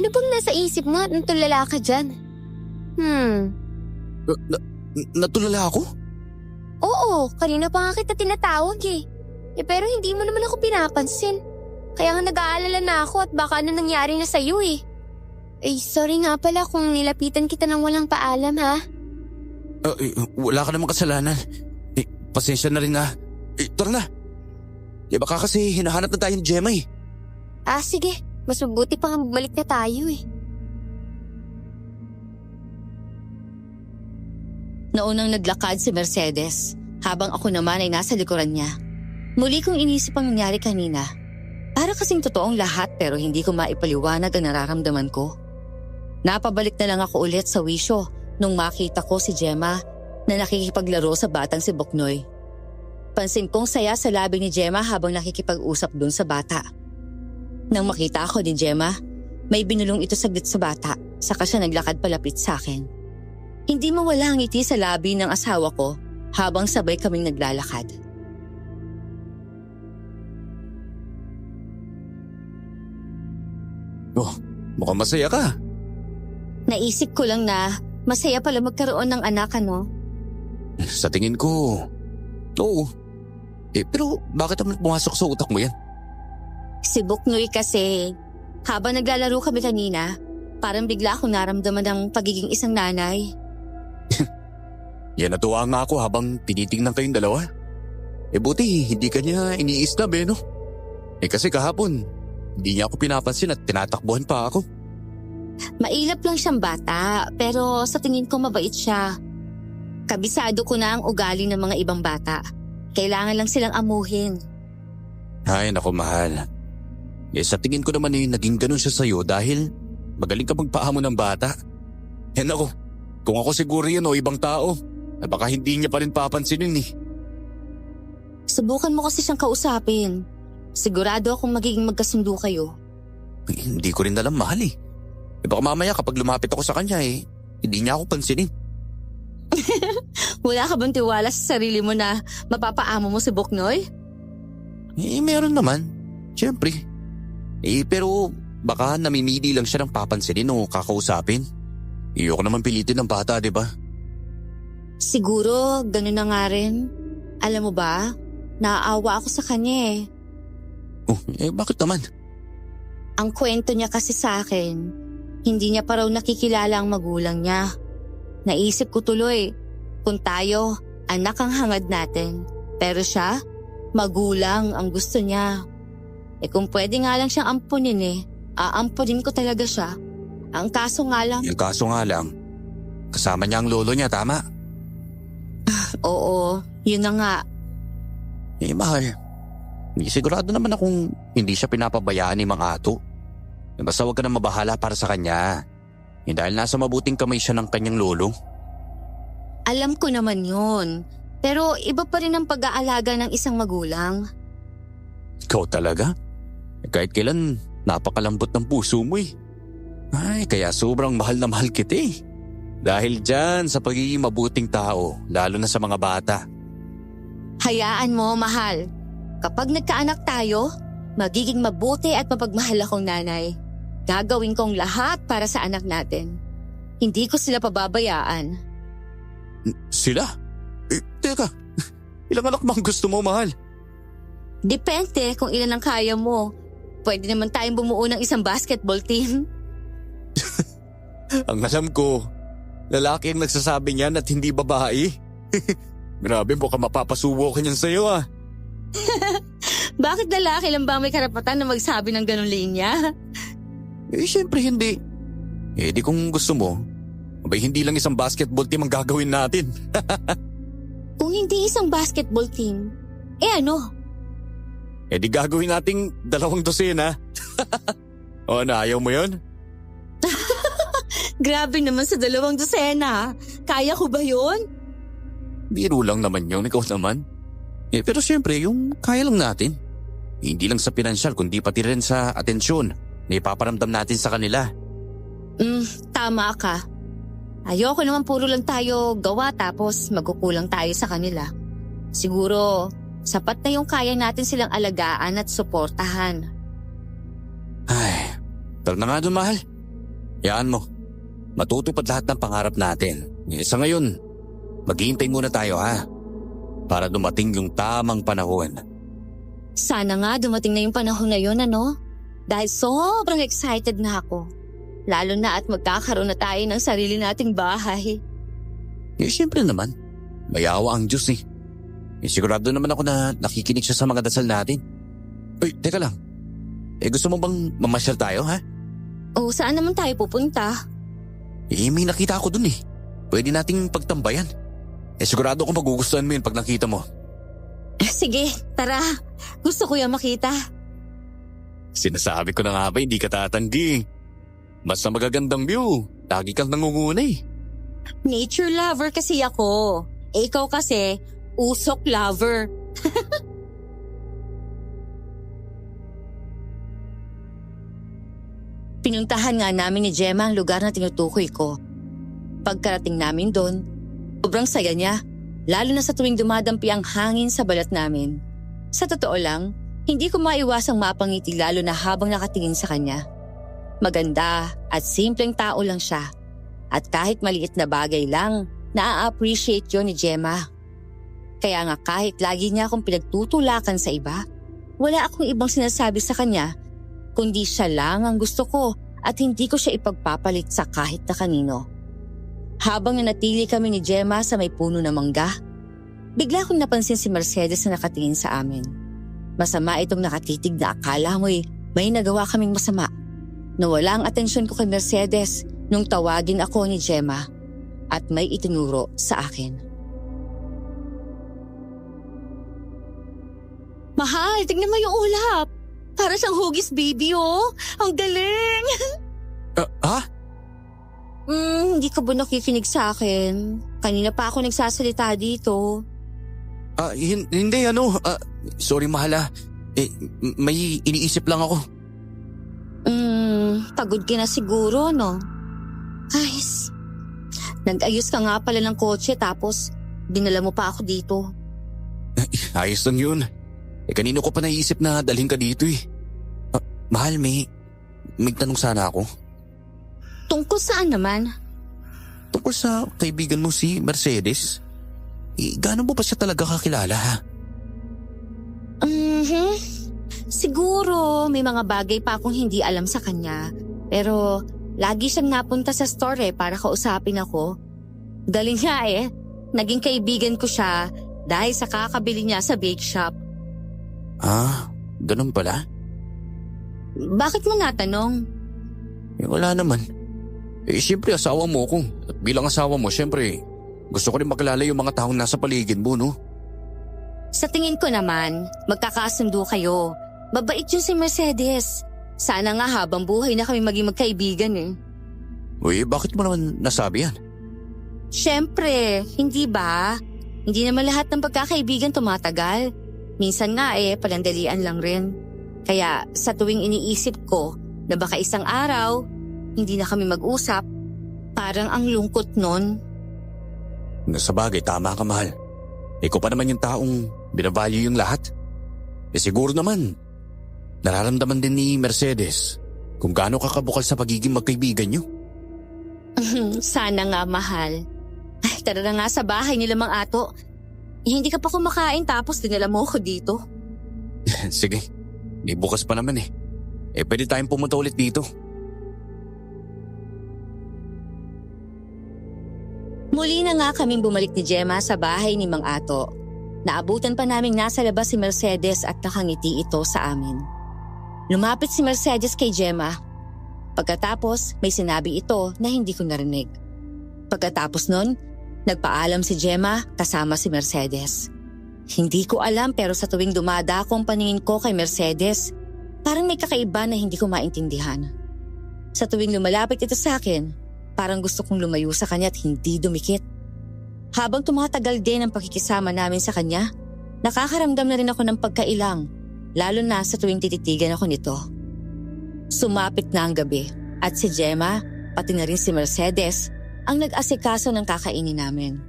Ano bang nasa isip mo at natulala ka dyan? Natulala ako? Oo, kanina pa nga kita tinatawag eh. Pero hindi mo naman ako pinapansin. Kaya nga nag-aalala na ako at baka ano nangyari na sa'yo eh. Sorry nga pala kung nilapitan kita ng walang paalam ha. Wala ka namang kasalanan. Pasensya na rin na. Tara na. Baka kasi hinahanap na tayo ni Gemma eh. Sige. Mas mabuti pa nga bumalik na tayo eh. Naunang naglakad si Mercedes habang ako naman ay nasa likuran niya. Muli kong inisip ang nangyari kanina. Para kasing totoong lahat pero hindi ko maipaliwanag ang nararamdaman ko. Napabalik na lang ako ulit sa wisyo nung makita ko si Gemma na nakikipaglaro sa batang si Boknoy. Pansin kong saya sa labi ni Gemma habang nakikipag-usap dun sa bata. Nang makita ako ni Gemma, may binulong ito saglit sa bata, saka siya naglakad palapit sa akin. Hindi mawala ang ngiti sa labi ng asawa ko habang sabay kaming naglalakad. Mukhang masaya ka. Naisip ko lang na masaya pala magkaroon ng anak, ano? Sa tingin ko, oo. Pero bakit naman pumasok sa utak mo yan? Si Buknoy kasi, habang naglalaro kami kanina, parang bigla akong naramdaman ng pagiging isang nanay. Yan, natuwa nga ako habang tinitingnan kayong dalawa. Buti hindi ka niya iniisnab no? Kasi kahapon, hindi niya ako pinapansin at tinatakbuhan pa ako. Mailap lang siyang bata, pero sa tingin ko mabait siya. Kabisado ko na ang ugali ng mga ibang bata. Kailangan lang silang amuhin. Ay, naku mahal. Sa tingin ko naman naging ganun siya sa'yo dahil magaling ka magpahamon ng bata. Naku, kung ako siguro yun o ibang tao, baka hindi niya pa rin papansinin. Subukan mo kasi siyang kausapin. Sigurado akong magiging magkasundo kayo. Hindi ko rin alam, mahal. Baka mamaya kapag lumapit ako sa kanya hindi niya ako pansinin. Wala ka bang tiwala sa sarili mo na mapapaamo mo si Boknoy? Meron naman. Siyempre. Pero baka namimili lang siya ng papansinin o kakausapin. Iyoko naman pilitin ng bata, di ba? Siguro, ganun na nga rin. Alam mo ba, naaawa ako sa kanya Bakit naman? Ang kwento niya kasi sa akin, hindi niya pa raw nakikilala ang magulang niya. Naisip ko tuloy, kung tayo, anak ang hangad natin. Pero siya, magulang ang gusto niya. Kung pwede nga lang siyang ampunin aampunin ko talaga siya. Ang kaso nga lang… Yung kaso nga lang, kasama niya ang lolo niya, tama? Oo, yun na nga. Mahal, sigurado naman akong hindi siya pinapabayaan ni Mang Ato. Basta huwag ka na mabahala para sa kanya. Dahil nasa mabuting kamay siya ng kanyang lolo. Alam ko naman yun. Pero iba pa rin ang pag-aalaga ng isang magulang. Ikaw talaga? Kahit kailan, napakalambot ng puso mo Ay, kaya sobrang mahal na mahal kita Dahil dyan sa pagiging mabuting tao, lalo na sa mga bata. Hayaan mo, mahal. Kapag nagkaanak tayo, magiging mabuti at mapagmahal akong nanay. Gagawin kong lahat para sa anak natin. Hindi ko sila pababayaan. Sila? Teka, ilang anak bang gusto mo, mahal? Depende kung ilan ang kaya mo. Pwede naman tayong bumuo ng isang basketball team. Ang alam ko, lalaki ang nagsasabi niyan at hindi babae. Grabe, mukhang mapapasubo ka niyan sa'yo Bakit lalaki lang ba may karapatan na magsabi ng ganun linya? Siyempre hindi. Di kung gusto mo, hindi lang isang basketball team ang gagawin natin. Kung hindi isang basketball team, ano? Di gagawin nating 2 dosena. O ano, ayaw mo yun? Grabe naman sa 2 dosena. Kaya ko ba yun? Biro lang naman yun, ikaw naman. Pero siyempre, yung kaya lang natin. Hindi lang sa pinansyal, kundi pati rin sa atensyon na ipaparamdam natin sa kanila. Tama ka. Ayoko naman puro lang tayo gawa tapos magkukulang tayo sa kanila. Siguro, sapat na yung kaya natin silang alagaan at suportahan. Ay, tara na nga doon, mahal. Yaan mo. Matutupad lahat ng pangarap natin. Sa ngayon, maghihintay muna tayo para dumating yung tamang panahon. Sana nga dumating na yung panahon na yun, Dahil sobrang excited na ako. Lalo na at magkakaroon na tayo ng sarili nating bahay. Siyempre naman. May awa ang Diyos sigurado naman ako na nakikinig siya sa mga dasal natin. Uy, teka lang. Gusto mo bang mamasyal tayo, O saan naman tayo pupunta? May nakita ako dun Pwede nating pagtambayan. Sigurado akong magugustuhan mo yun pag nakita mo. Sige, tara. Gusto ko yung makita. Sinasabi ko na nga ba, hindi ka tatanggi. Basta magagandang view. Lagi kang nangunguna Nature lover kasi ako. Ikaw kasi, usok lover. Pinuntahan nga namin ni Gemma ang lugar na tinutukoy ko. Pagkarating namin doon, sobrang saya niya, lalo na sa tuwing dumadampi ang hangin sa balat namin. Sa totoo lang, hindi ko maiwasang mapangiti lalo na habang nakatingin sa kanya. Maganda at simpleng tao lang siya. At kahit maliit na bagay lang, naa-appreciate yun ni Gemma. Kaya nga kahit lagi niya akong pinagtutulakan sa iba, wala akong ibang sinasabi sa kanya, kundi siya lang ang gusto ko at hindi ko siya ipagpapalit sa kahit na kanino. Habang nanatili kami ni Gemma sa may puno ng mangga, bigla kong napansin si Mercedes na nakatingin sa amin. Masama itong nakatitig na akala mo'y may nagawa kaming masama. Nawala ang atensyon ko kay Mercedes nung tawagin ako ni Gemma at may itinuro sa akin. Mahal, tignan mo yung ulap. Para siyang hugis baby, oh. Ang galing. Ha? Hindi ka ba nakikinig sa akin? Kanina pa ako nagsasalita dito. Hindi sorry mahal ah. May iniisip lang ako. Pagod ka na siguro, no? Ayos. Nag-ayos ka nga pala ng kotse tapos dinala mo pa ako dito. Ayos lang yun. Kanino ko pa naisip na dalhin ka dito eh. Mahal, may tanong sana ako. Tungkol saan naman? Tungkol sa kaibigan mo si Mercedes. Gaano mo ba siya talaga kakilala ha? Siguro may mga bagay pa akong hindi alam sa kanya. Pero lagi siyang napunta sa store para kausapin ako. Galing nga naging kaibigan ko siya dahil sa kakabili niya sa bake shop. Ganun pala? Bakit mo natanong? Wala naman. Siyempre asawa mo ko. At bilang asawa mo, siyempre gusto ko rin makilala yung mga taong nasa paligid mo, no? Sa tingin ko naman, magkakasundo kayo. Mabait yun si Mercedes. Sana nga habang buhay na kami maging magkaibigan eh. Uy, bakit mo naman nasabi yan? Siyempre, hindi ba? Hindi naman lahat ng pagkakaibigan tumatagal. Minsan nga palandalian lang rin. Kaya sa tuwing iniisip ko na baka isang araw, hindi na kami mag-usap, parang ang lungkot nun. Sa bagay, tama ka mahal. Ikaw pa naman yung taong binavalue yung lahat. Siguro naman, nararamdaman din ni Mercedes kung gaano kakabukal sa pagiging magkaibigan nyo. Sana nga mahal. Ay, tara na nga sa bahay nila Mang Ato. Hindi ka pa kumakain tapos dinala mo ko dito. Sige, may bukas pa naman pwede tayong pumunta ulit dito. Muli na nga kaming bumalik ni Gemma sa bahay ni Mang Ato. Naabutan pa naming nasa labas si Mercedes at nakangiti ito sa amin. Lumapit si Mercedes kay Gemma. Pagkatapos, may sinabi ito na hindi ko narinig. Pagkatapos nun, nagpaalam si Gemma kasama si Mercedes. Hindi ko alam pero sa tuwing dumadako ang paningin ko kay Mercedes, parang may kakaiba na hindi ko maintindihan. Sa tuwing lumalapit ito sa akin, parang gusto kong lumayo sa kanya at hindi dumikit. Habang tumatagal din ang pakikisama namin sa kanya, nakakaramdam na rin ako ng pagkailang, lalo na sa tuwing tititigan ako nito. Sumapit na ang gabi at si Gemma, pati na rin si Mercedes, ang nag-asikaso ng kakainin namin.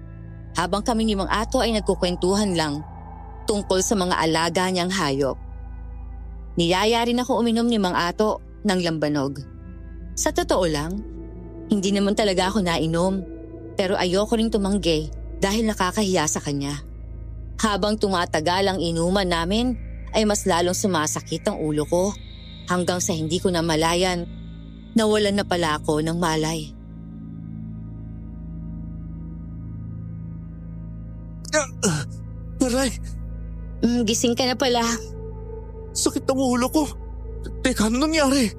Habang kami ni Mang Ato ay nagkukwentuhan lang tungkol sa mga alaga niyang hayop. Niyaya rin ako uminom ni Mang Ato ng lambanog. Sa totoo lang, hindi naman talaga ako nainom, pero ayoko ring tumanggi dahil nakakahiya sa kanya. Habang tumatagal ang inuman namin, ay mas lalong sumasakit ang ulo ko hanggang sa hindi ko na malayan, nawalan na pala ako ng malay. Aray! Gising ka na pala. Sakit ang ulo ko. Teka, ano nangyari?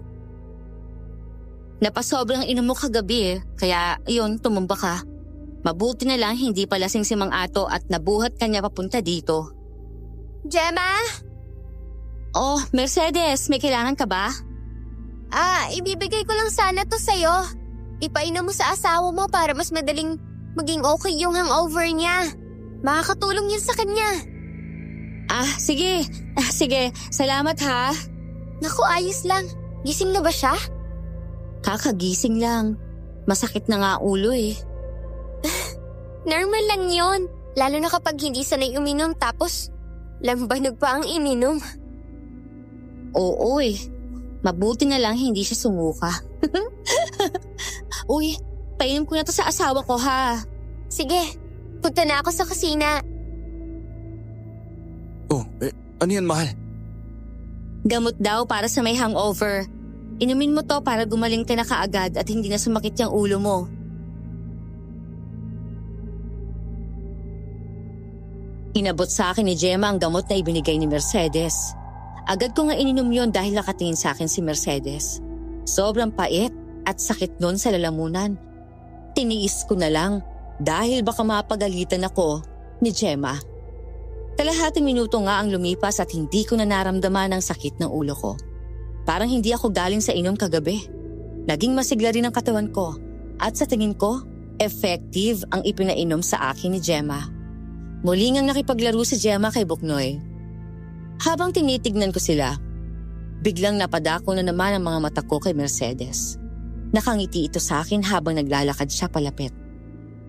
Napasobrang inom mo kagabi kaya yun, tumumba ka. Mabuti na lang hindi pa lasing si Mang Ato at nabuhat kanya papunta dito. Gemma? Oh, Mercedes, may kailangan ka ba? Ibibigay ko lang sana to sa'yo. Ipainom mo sa asawa mo para mas madaling maging okay yung hangover niya. Makakatulong yun sa kanya. Sige. Sige, salamat ha. Naku, ayos lang. Gising na ba siya? Kakagising lang. Masakit na nga ulo Normal lang yun. Lalo na kapag hindi sanay uminom tapos lambanog pa ang ininom. Oo Mabuti na lang hindi siya sumuka. Uy, painom ko na to sa asawa ko ha. Sige, punta na ako sa kusina. Oh, ano yan mahal? Gamot daw para sa may hangover. Inumin mo to para gumaling ka na kaagad at hindi na sumakit yung ulo mo. Inabot sa akin ni Gemma ang gamot na ibinigay ni Mercedes. Agad ko nga ininom yon dahil nakatingin sa akin si Mercedes. Sobrang pait at sakit nun sa lalamunan. Tiniis ko na lang dahil baka mapagalitan ako ni Gemma. Kalahating minuto nga ang lumipas at hindi ko na naramdaman ang sakit ng ulo ko. Parang hindi ako galing sa inom kagabi. Naging masigla rin ang katawan ko at sa tingin ko, effective ang ipinainom sa akin ni Gemma. Muli ngang nakipaglaro si Gemma kay Buknoy. Habang tinitignan ko sila, biglang napadako na naman ang mga mata ko kay Mercedes. Nakangiti ito sa akin habang naglalakad siya palapit.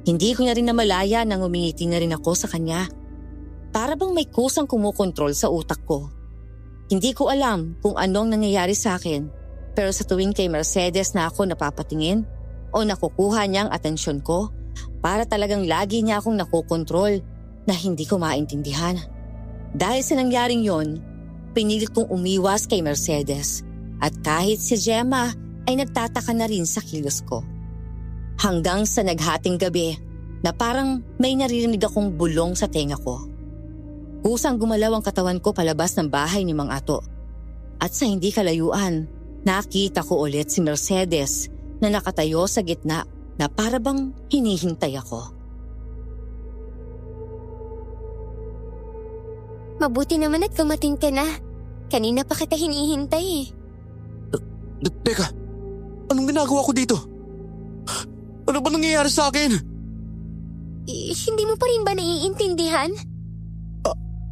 Hindi ko na rin namalaya nang umingiti na rin ako sa kanya. Para bang may kusang kumukontrol sa utak ko. Hindi ko alam kung anong nangyayari sa akin, pero sa tuwing kay Mercedes na ako napapatingin o nakukuha niya ang atensyon ko, para talagang lagi niya akong nakokontrol na hindi ko maintindihan. Dahil sa nangyaring yon, pinilit kong umiwas kay Mercedes at kahit si Gemma ay nagtataka na rin sa kilos ko. Hanggang sa naghating gabi na parang may naririnig akong bulong sa tenga ko. Kusang gumalaw ang katawan ko palabas ng bahay ni Mang Ato. At sa hindi kalayuan, nakita ko ulit si Mercedes na nakatayo sa gitna na para bang hinihintay ako. Mabuti naman at dumating ka na. Kanina pa kita hinihintay eh. Teka, anong ginagawa ko dito? Ano ba nangyayari sa akin? Hindi mo pa rin ba naiintindihan?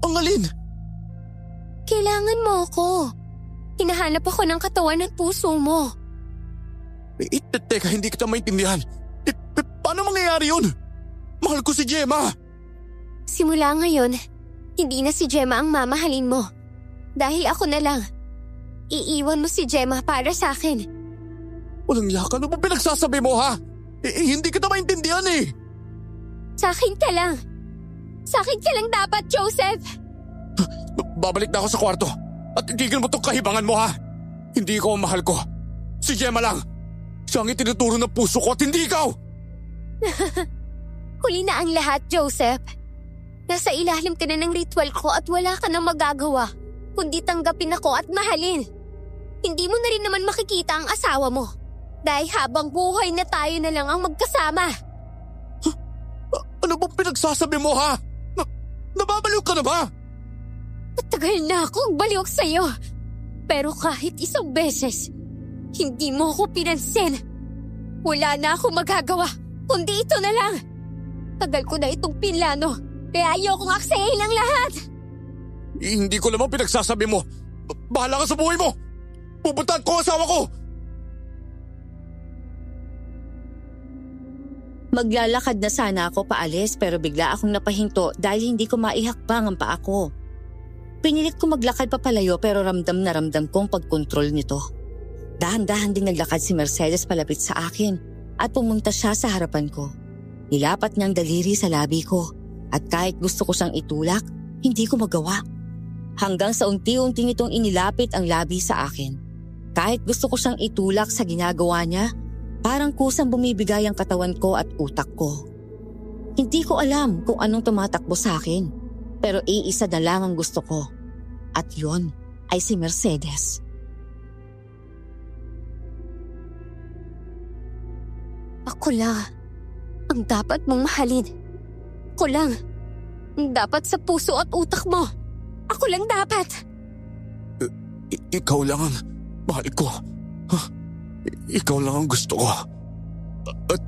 Ang alin? Kailangan mo ako. Hinahanap ako ng katawan at puso mo. Teka, hindi kita maintindihan. Paano mangyayari yun? Mahal ko si Gemma. Simula ngayon, hindi na si Gemma ang mamahalin mo. Dahil ako na lang. Iiwan mo si Gemma para sa akin. Walang yaka, ano ba pinagsasabi mo ha? Hindi kita maintindihan eh. Sa akin ka lang. Sa akin ka lang dapat, Joseph. Babalik na ako sa kwarto at itigil mo tong kahibangan mo ha. Hindi ko ang mahal ko. Si Gemma lang. Siya ang itinuturo ng puso ko at hindi ikaw. Huli na ang lahat, Joseph. Nasa ilalim ka na ng ritual ko at wala ka nang magagawa, kundi tanggapin ako at mahalin. Hindi mo na rin naman makikita ang asawa mo. Dahil habang buhay na tayo na lang ang magkasama. Ano bang pinagsasabi mo ha? Nababaliw ka na ba? Matagal na akong baliw sa'yo. Pero kahit isang beses, hindi mo ako pinansin. Wala na akong magagawa, kundi ito na lang. Tagal ko na itong pinlano, kaya ayokong aksayin ang lahat. Hindi ko naman pinagsasabi mo. Bahala ka sa buhay mo. Pupuntahan ko ang asawa ko. Maglalakad na sana ako paalis pero bigla akong napahinto dahil hindi ko maihakbang ang paa ko. Pinilit ko maglakad papalayo pero ramdam na ramdam kong pagkontrol nito. Dahan-dahan ding naglakad si Mercedes palapit sa akin at pumunta siya sa harapan ko. Nilapat niyang daliri sa labi ko at kahit gusto ko siyang itulak, hindi ko magawa. Hanggang sa unti-unting itong inilapit ang labi sa akin. Kahit gusto ko siyang itulak sa ginagawa niya, parang kusang bumibigay ang katawan ko at utak ko. Hindi ko alam kung anong tumatakbo sa akin, pero iisa na lang ang gusto ko. At yon ay si Mercedes. Ako lang ang dapat mong mahalin. Ako lang ang dapat sa puso at utak mo. Ako lang dapat. Ikaw lang ang mahal ko. Ikaw lang ang gusto ko. At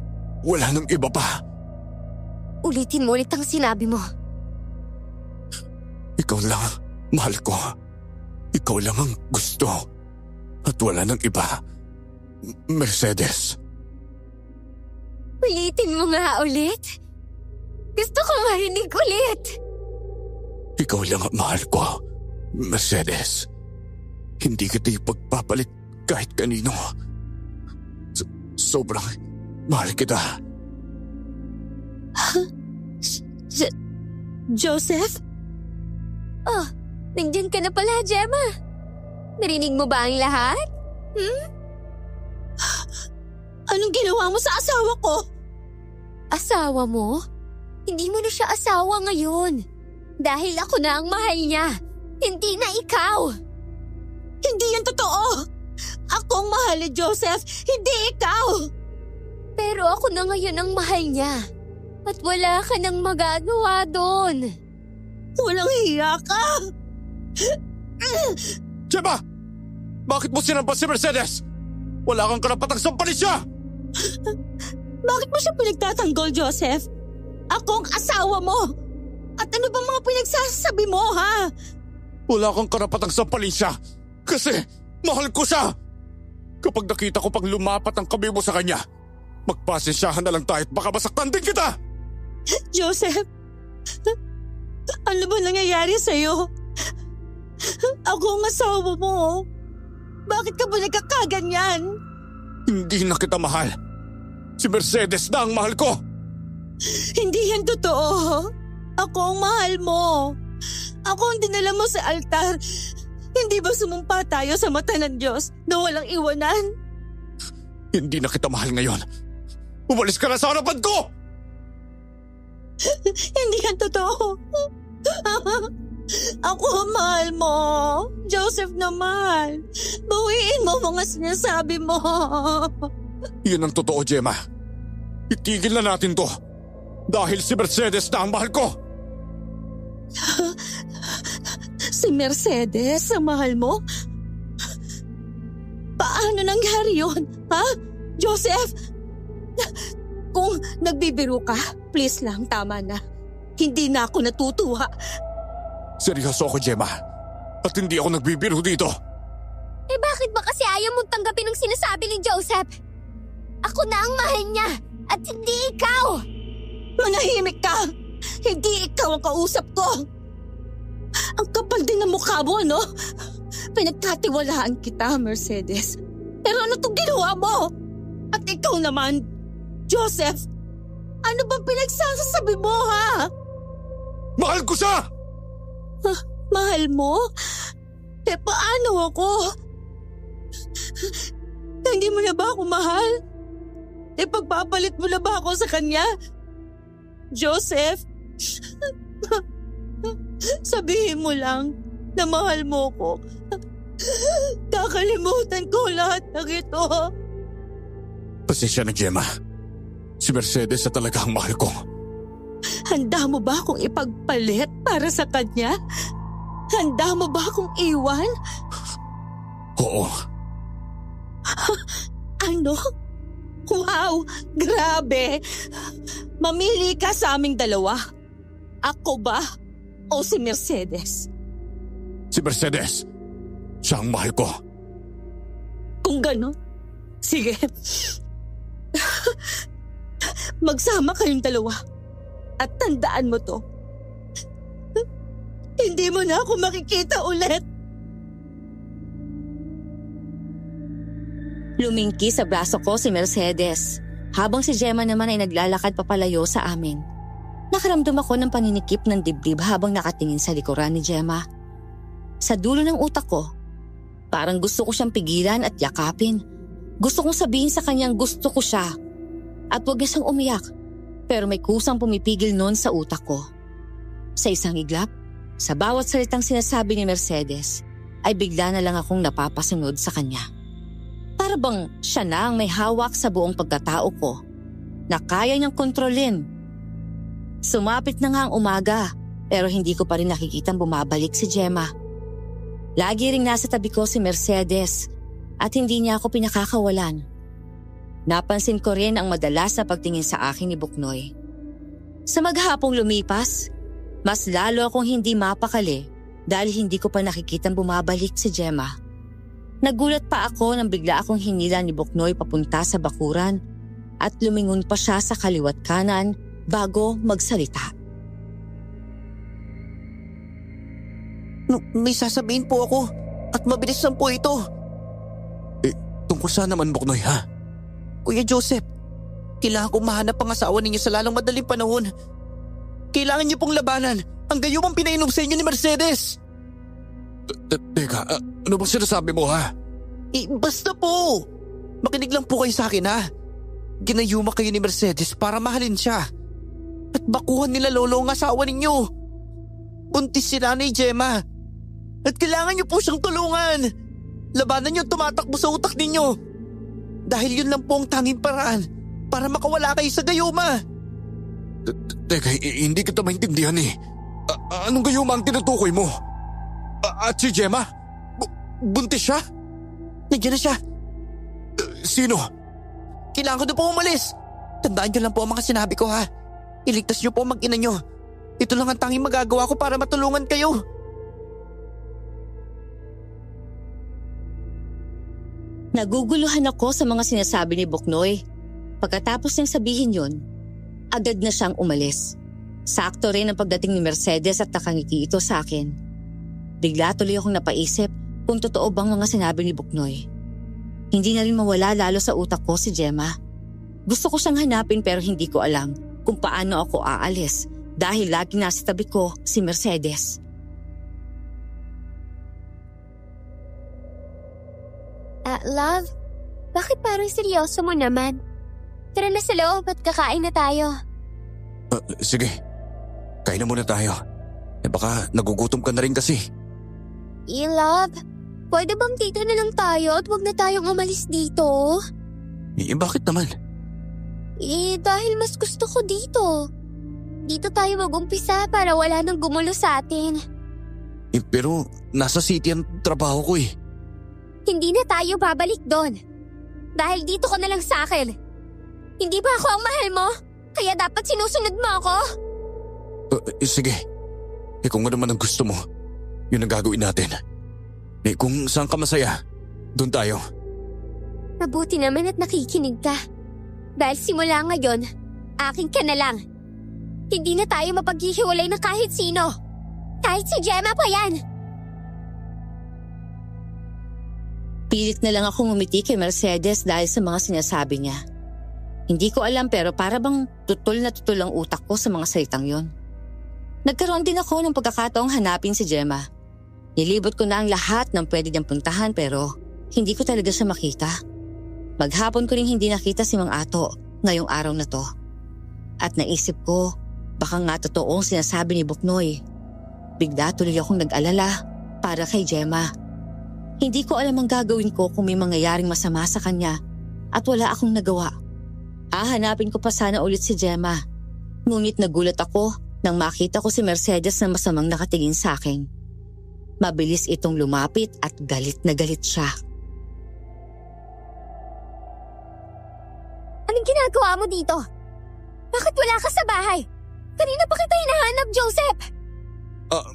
wala nang iba pa. Ulitin mo ulit ang sinabi mo. Ikaw lang ang mahal ko. Ikaw lang ang gusto. At wala nang iba. Mercedes. Ulitin mo nga ulit. Gusto ko marinig ulit. Ikaw lang ang mahal ko. Mercedes. Hindi kita ipagpapalit kahit kanino. Sobrang mahal kita. Joseph? Oh, nandiyan ka na pala, Gemma. Narinig mo ba ang lahat? Anong ginawa mo sa asawa ko? Asawa mo? Hindi mo na siya asawa ngayon. Dahil ako na ang mahal niya. Hindi na ikaw. Hindi yan totoo! Ako ang mahal ni Joseph, hindi ikaw! Pero ako na ngayon ang mahal niya. At wala ka nang magagawa doon. Walang hiya ka! Gemma! Bakit mo sinampas si Mercedes? Wala kang karapatang sampalin siya! Bakit mo siya pinagtatanggol, Joseph? Ako ang asawa mo! At ano bang mga pinagsasabi mo, ha? Wala kang karapatang sampalin siya kasi mahal ko siya! Kapag nakita ko pang lumapat ang kamay mo sa kanya, magpasensyahan na lang tayo at baka masaktan din kita! Joseph, ano ba nangyayari sa'yo? Ako ang asawa mo. Bakit ka ba nagkakaganyan? Hindi na kita mahal. Si Mercedes na ang mahal ko! Hindi yan totoo. Ako ang mahal mo. Ako ang dinala mo sa altar. Hindi ba sumumpa tayo sa mata ng Diyos na walang iwanan? Hindi na kita mahal ngayon. Umalis ka na sa harapan ko! Hindi yan totoo. Ako ang mahal mo. Joseph naman. Bawiin mo mga sinasabi mo. Yun ang totoo, Gemma. Itigil na natin to. Dahil si Mercedes na ang mahal ko. Si Mercedes ang mahal mo? Paano nangyari yun? Ha? Joseph? Kung nagbibiro ka, please lang, tama na. Hindi na ako natutuwa. Seryoso ako, Gemma. At hindi ako nagbibiro dito. Eh bakit ba kasi ayaw mong tanggapin ang sinasabi ni Joseph? Ako na ang mahal niya at hindi ikaw! Manahimik ka! Hindi ikaw ang kausap ko! Ang kapal din ng mukha mo, ano? Pinagkatiwalaan kita, Mercedes. Pero ano itong ginawa mo? At ikaw naman, Joseph, ano bang pinagsasabi mo, ha? Mahal ko siya! Mahal mo? Eh, paano ako? Hindi mo na ba ako mahal? Eh, pagpapalit mo na ba ako sa kanya? Joseph, sabihin mo lang na mahal mo ko. Kakalimutan ko lahat ng ito. Pasensya na, Gemma. Si Mercedes na talaga ang mahal ko. Handa mo ba akong ipagpalit para sa kanya? Handa mo ba akong iwan? Oo. Ano? Wow! Grabe! Mamili ka sa aming dalawa. Ako ba o si Mercedes? Si Mercedes. Siya ang mahal ko. Kung gano'n, sige. Magsama kayong dalawa. At tandaan mo to. Hindi mo na ako makikita ulit. Lumingki sa braso ko si Mercedes, habang si Gemma naman ay naglalakad papalayo sa amin. Nakaramdam ako ng paninikip ng dibdib habang nakatingin sa likuran ni Gemma. Sa dulo ng utak ko, parang gusto ko siyang pigilan at yakapin. Gusto kong sabihin sa kanyang gusto ko siya at huwag niya siyang umiyak. Pero may kusang pumipigil noon sa utak ko. Sa isang iglap, sa bawat salitang sinasabi ni Mercedes, ay bigla na lang akong napapasunod sa kanya. Para bang siya na ang may hawak sa buong pagkatao ko, na kaya niyang kontrolin. Sumapit na nga ang umaga, pero hindi ko pa rin nakikitang bumabalik si Gemma. Lagi ring nasa tabi ko si Mercedes at hindi niya ako pinakakawalan. Napansin ko rin ang madalas na pagtingin sa akin ni Buknoy. Sa maghapong lumipas, mas lalo akong hindi mapakali dahil hindi ko pa nakikitang bumabalik si Gemma. Nagulat pa ako nang bigla akong hinila ni Buknoy papunta sa bakuran at lumingon pa siya sa kaliwat kanan bago magsalita. May sasabihin po ako at mabilis lang po ito. Tungkol saan naman, Buknoy, ha? Kuya Joseph, kailangan kong mahanap ang asawa ninyo sa lalong madaling panahon. Kailangan niyo pong labanan ang gayumang pinainom sa inyo ni Mercedes. Teka, ano ba sinasabi mo, ha? Basta po. Makinig lang po kayo sa akin, ha? Ginayuma kayo ni Mercedes para mahalin siya. At bakuhan nila lolo ang asawa ninyo. Buntis si Nanay Gemma. At kailangan niyo po siyang tulungan. Labanan niyo tumatakbo sa utak ninyo. Dahil yun lang po ang tanging paraan para makawala kayo sa gayuma. Teka, hindi kita maintindihan eh. Anong gayuma ang tinutukoy mo? At si Gemma? Buntis siya? Nandiyan na siya. Sino? Kailangan ko na po umalis. Tandaan niyo lang po ang mga sinabi ko ha. Iligtas niyo po ang mag-ina niyo. Ito lang ang tanging magagawa ko para matulungan kayo. Naguguluhan ako sa mga sinasabi ni Buknoy. Pagkatapos niyang sabihin yun, agad na siyang umalis. Sakto rin ang pagdating ni Mercedes at nakangiti ito sa akin. Bigla tuloy akong napaisip kung totoo bang mga sinabi ni Buknoy. Hindi na rin mawala lalo sa utak ko si Gemma. Gusto ko siyang hanapin pero hindi ko alam kung paano ako aalis dahil lagi nasa tabi ko si Mercedes. Love, bakit parang seryoso mo naman? Tara na sa loob at kakain na tayo. Sige, kain na muna tayo. Baka nagugutom ka na rin kasi. Love, pwede bang dito na lang tayo at wag na tayong umalis dito? Bakit naman? Dahil mas gusto ko dito. Dito tayo mag-umpisa para wala nang gumulo sa atin. Pero nasa city ang trabaho ko eh. Hindi na tayo babalik doon. Dahil dito ko na lang sa akin. Hindi ba ako ang mahal mo? Kaya dapat sinusunod mo ako? Sige. Kung ano man ang gusto mo, yun ang gagawin natin. Kung saan ka masaya, doon tayo. Mabuti naman at nakikinig ka. Dahil simula ngayon, akin ka na lang. Hindi na tayo mapaghihiwalay ng kahit sino. Kahit si Gemma pa yan. Pilit na lang akong umiti kay Mercedes dahil sa mga sinasabi niya. Hindi ko alam pero para bang tutol na tutol ang utak ko sa mga salitang yon. Nagkaroon din ako ng pagkakataong hanapin si Gemma. Nilibot ko na ang lahat ng pwede niyang puntahan pero hindi ko talaga siya makita. Maghapon ko rin hindi nakita si Mang Ato ngayong araw na to. At naisip ko, baka nga totoo ang sinasabi ni Buknoy. Bigla tuloy akong nag-alala para kay Gemma. Hindi ko alam ang gagawin ko kung may mangyayaring masama sa kanya at wala akong nagawa. Hahanapin ko pa sana ulit si Gemma. Ngunit nagulat ako nang makita ko si Mercedes na masamang nakatingin sa akin. Mabilis itong lumapit at galit na galit siya. Anong ginagawa mo dito? Bakit wala ka sa bahay? Kanina pa kita hinahanap, Joseph!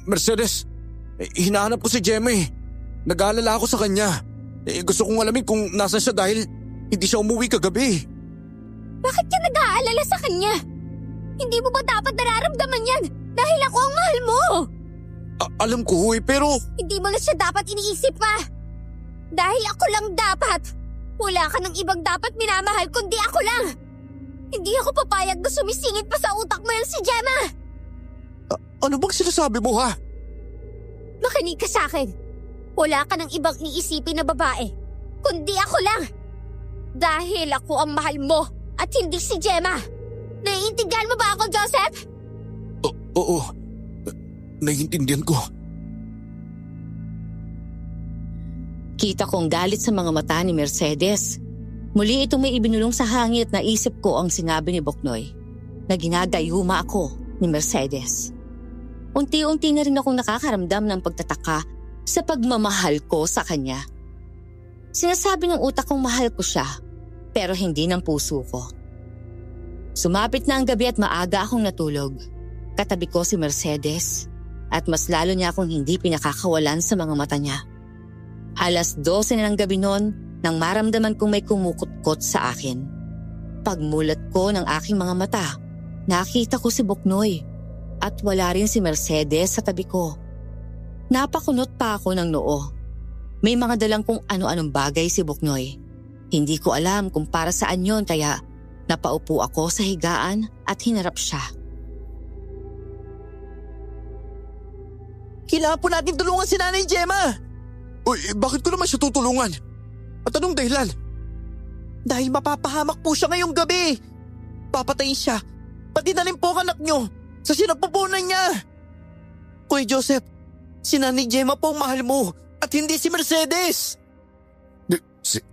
Mercedes, hinahanap ko si Gemma eh. Nag-aalala ako sa kanya. Gusto kong alamin kung nasan siya dahil hindi siya umuwi kagabi. Bakit ka nag-aalala sa kanya? Hindi mo ba dapat nararamdaman yan? Dahil ako ang mahal mo! Alam ko pero... Hindi mo na siya dapat iniisip pa! Dahil ako lang dapat! Wala ka ng ibang dapat minamahal kundi ako lang! Hindi ako papayag na sumisingit pa sa utak mo yung si Gemma! Ano bang sinasabi mo ha? Makinig ka sa akin! Wala ka ng ibang iisipin na babae, kundi ako lang. Dahil ako ang mahal mo at hindi si Gemma. Naiintindihan mo ba ako, Joseph? Oo. Naiintindihan ko. Kita kong galit sa mga mata ni Mercedes. Muli itong may ibinulong sa hangin at naisip ko ang sinabi ni Buknoy na ginagayuma ako ni Mercedes. Unti-unti na rin akong nakakaramdam ng pagtataka sa pagmamahal ko sa kanya. Sinasabi ng utak kong mahal ko siya, pero hindi ng puso ko. Sumapit na ang gabi at maaga akong natulog. Katabi ko si Mercedes at mas lalo niya akong hindi pinakakawalan sa mga mata niya. 12:00 na ng gabi noon nang maramdaman kong may kumukutkot sa akin. Pagmulat ko ng aking mga mata, nakita ko si Buknoy at wala rin si Mercedes sa tabi ko. Napakunot pa ako ng noo. May mga dalang kung ano-anong bagay si Buknoy. Hindi ko alam kung para saan yon kaya napaupo ako sa higaan at hinarap siya. Kailangan po natin tulungan si Nanay Gemma! Bakit ko naman siya tutulungan? At anong dahilan? Dahil mapapahamak po siya ngayong gabi. Papatayin siya. Pati na rin po ang anak nyo sa sinapupunan niya. Kuya Joseph, si Nanay Gemma po ang mahal mo at hindi si Mercedes.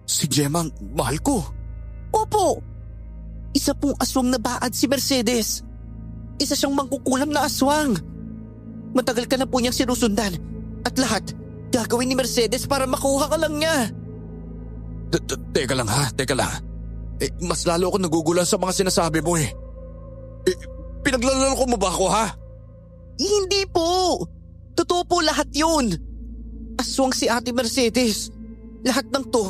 Si Gemma ang mahal ko. Opo. Isa pong aswang na baad si Mercedes. Isa siyang mangkukulam na aswang. Matagal ka na po niyang sinusundan at lahat gagawin ni Mercedes para makuha ka lang niya. Teka lang ha, teka lang. Mas lalo ako nagugulan sa mga sinasabi mo eh. Pinaglalaro mo ba ako ha? Hindi po. Totoo po lahat yun. Aswang si Ate Mercedes. Lahat ng to.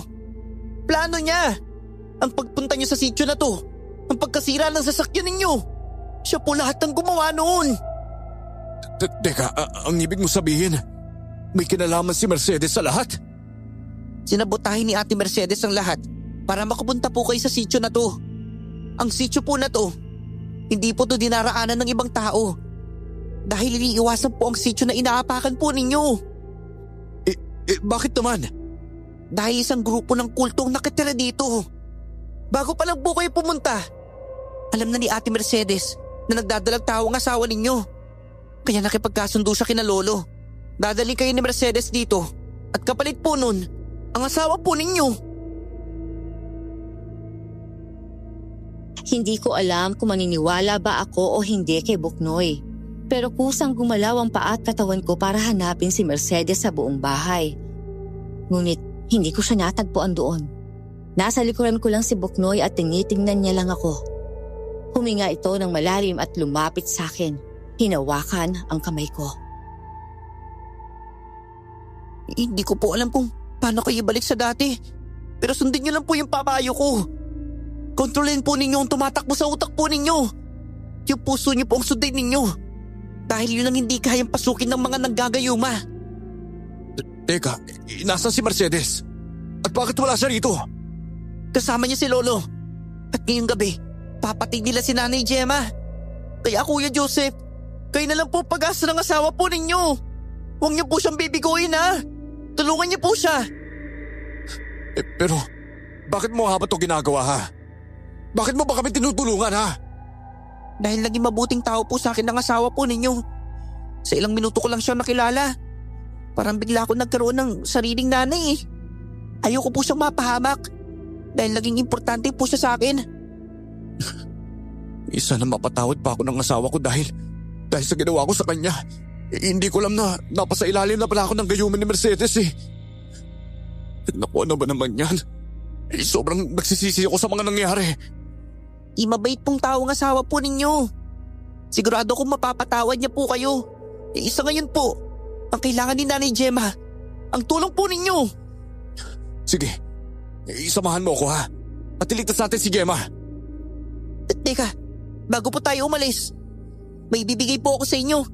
Plano niya. Ang pagpunta niyo sa sitio na to. Ang pagkasira ng sasakyan ninyo. Siya po lahat ng gumawa noon. Teka, ang ibig mo sabihin, may kinalaman si Mercedes sa lahat? Sinabotahin ni Ate Mercedes ang lahat para makapunta po kayo sa sitio na to. Ang sitio po na to, hindi po to dinaraanan ng ibang tao. Dahil iniiwasan po ang sitio na inaapakan po ninyo. Bakit naman? Dahil isang grupo ng kultong nakatira dito. Bago pa lang po kayo pumunta, alam na ni Ate Mercedes na nagdadalang tao ang asawa ninyo. Kaya nakipagkasundo siya kina Lolo. Dadalhin kayo ni Mercedes dito at kapalit po nun, ang asawa po ninyo. Hindi ko alam kung maniniwala ba ako o hindi kay Buknoy. Pero kusang gumalaw ang paa at katawan ko para hanapin si Mercedes sa buong bahay. Ngunit hindi ko siya natagpuan doon. Nasa likuran ko lang si Buknoy at tinitingnan niya lang ako. Huminga ito ng malalim at lumapit sa akin. Hinawakan ang kamay ko. Hindi ko po alam kung paano kayo ibalik sa dati. Pero sundin niyo lang po yung papayo ko. Kontrolin po ninyo ang tumatakbo sa utak po ninyo. Yung puso niyo po ang sundin ninyo. Dahil yun ang hindi kayang pasukin ng mga nanggagayuma. Teka, nasa si Mercedes? At bakit wala siya rito? Kasama niya si Lolo. At ngayong gabi, papatid nila si Nanay Gemma. Kaya Kuya Joseph, kayo na lang po pag-asa ng asawa po ninyo. Huwag niyo po siyang bibiguin ha. Tulungan niyo po siya. Pero, bakit mo nga ba ito ginagawa ha? Bakit mo ba kami tinutulungan ha? Dahil naging mabuting tao po sa akin ng asawa po ninyo. Sa ilang minuto ko lang siya nakilala. Parang bigla ako nagkaroon ng sariling nanay eh. Ayoko po siyang mapahamak. Dahil naging importante po siya sa akin. Isa na mapatawad pa ako ng asawa ko dahil sa ginawa ko sa kanya. Hindi ko alam na napasailalim na pala ako ng gayuman ni Mercedes eh. Naku, ano ba naman yan? Sobrang nagsisisi ako sa mga nangyari. Mabait pong tao ang asawa po ninyo. Sigurado kong mapapatawad niya po kayo. Isa ngayon po, ang kailangan ni Nanay Gemma, ang tulong po ninyo. Sige, isamahan mo ako ha. At iligtas natin si Gemma. Teka, bago po tayo umalis, may bibigay po ako sa inyo.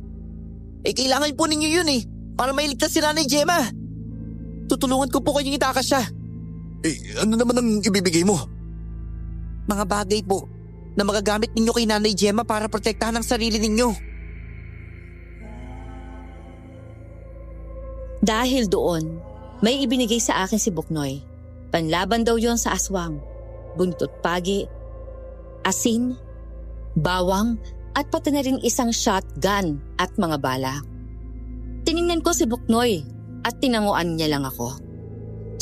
Kailangan po ninyo yun eh, para mailigtas si Nanay Gemma. Tutulungan ko po kayong itakas siya. Ano naman ang ibibigay mo? Mga bagay po na magagamit ninyo kay Nanay Gemma para protektahan ang sarili ninyo. Dahil doon, may ibinigay sa akin si Buknoy. Panlaban daw yon sa aswang, buntot pagi, asin, bawang at pati na rin isang shotgun at mga bala. Tiningnan ko si Buknoy at tinanguan niya lang ako.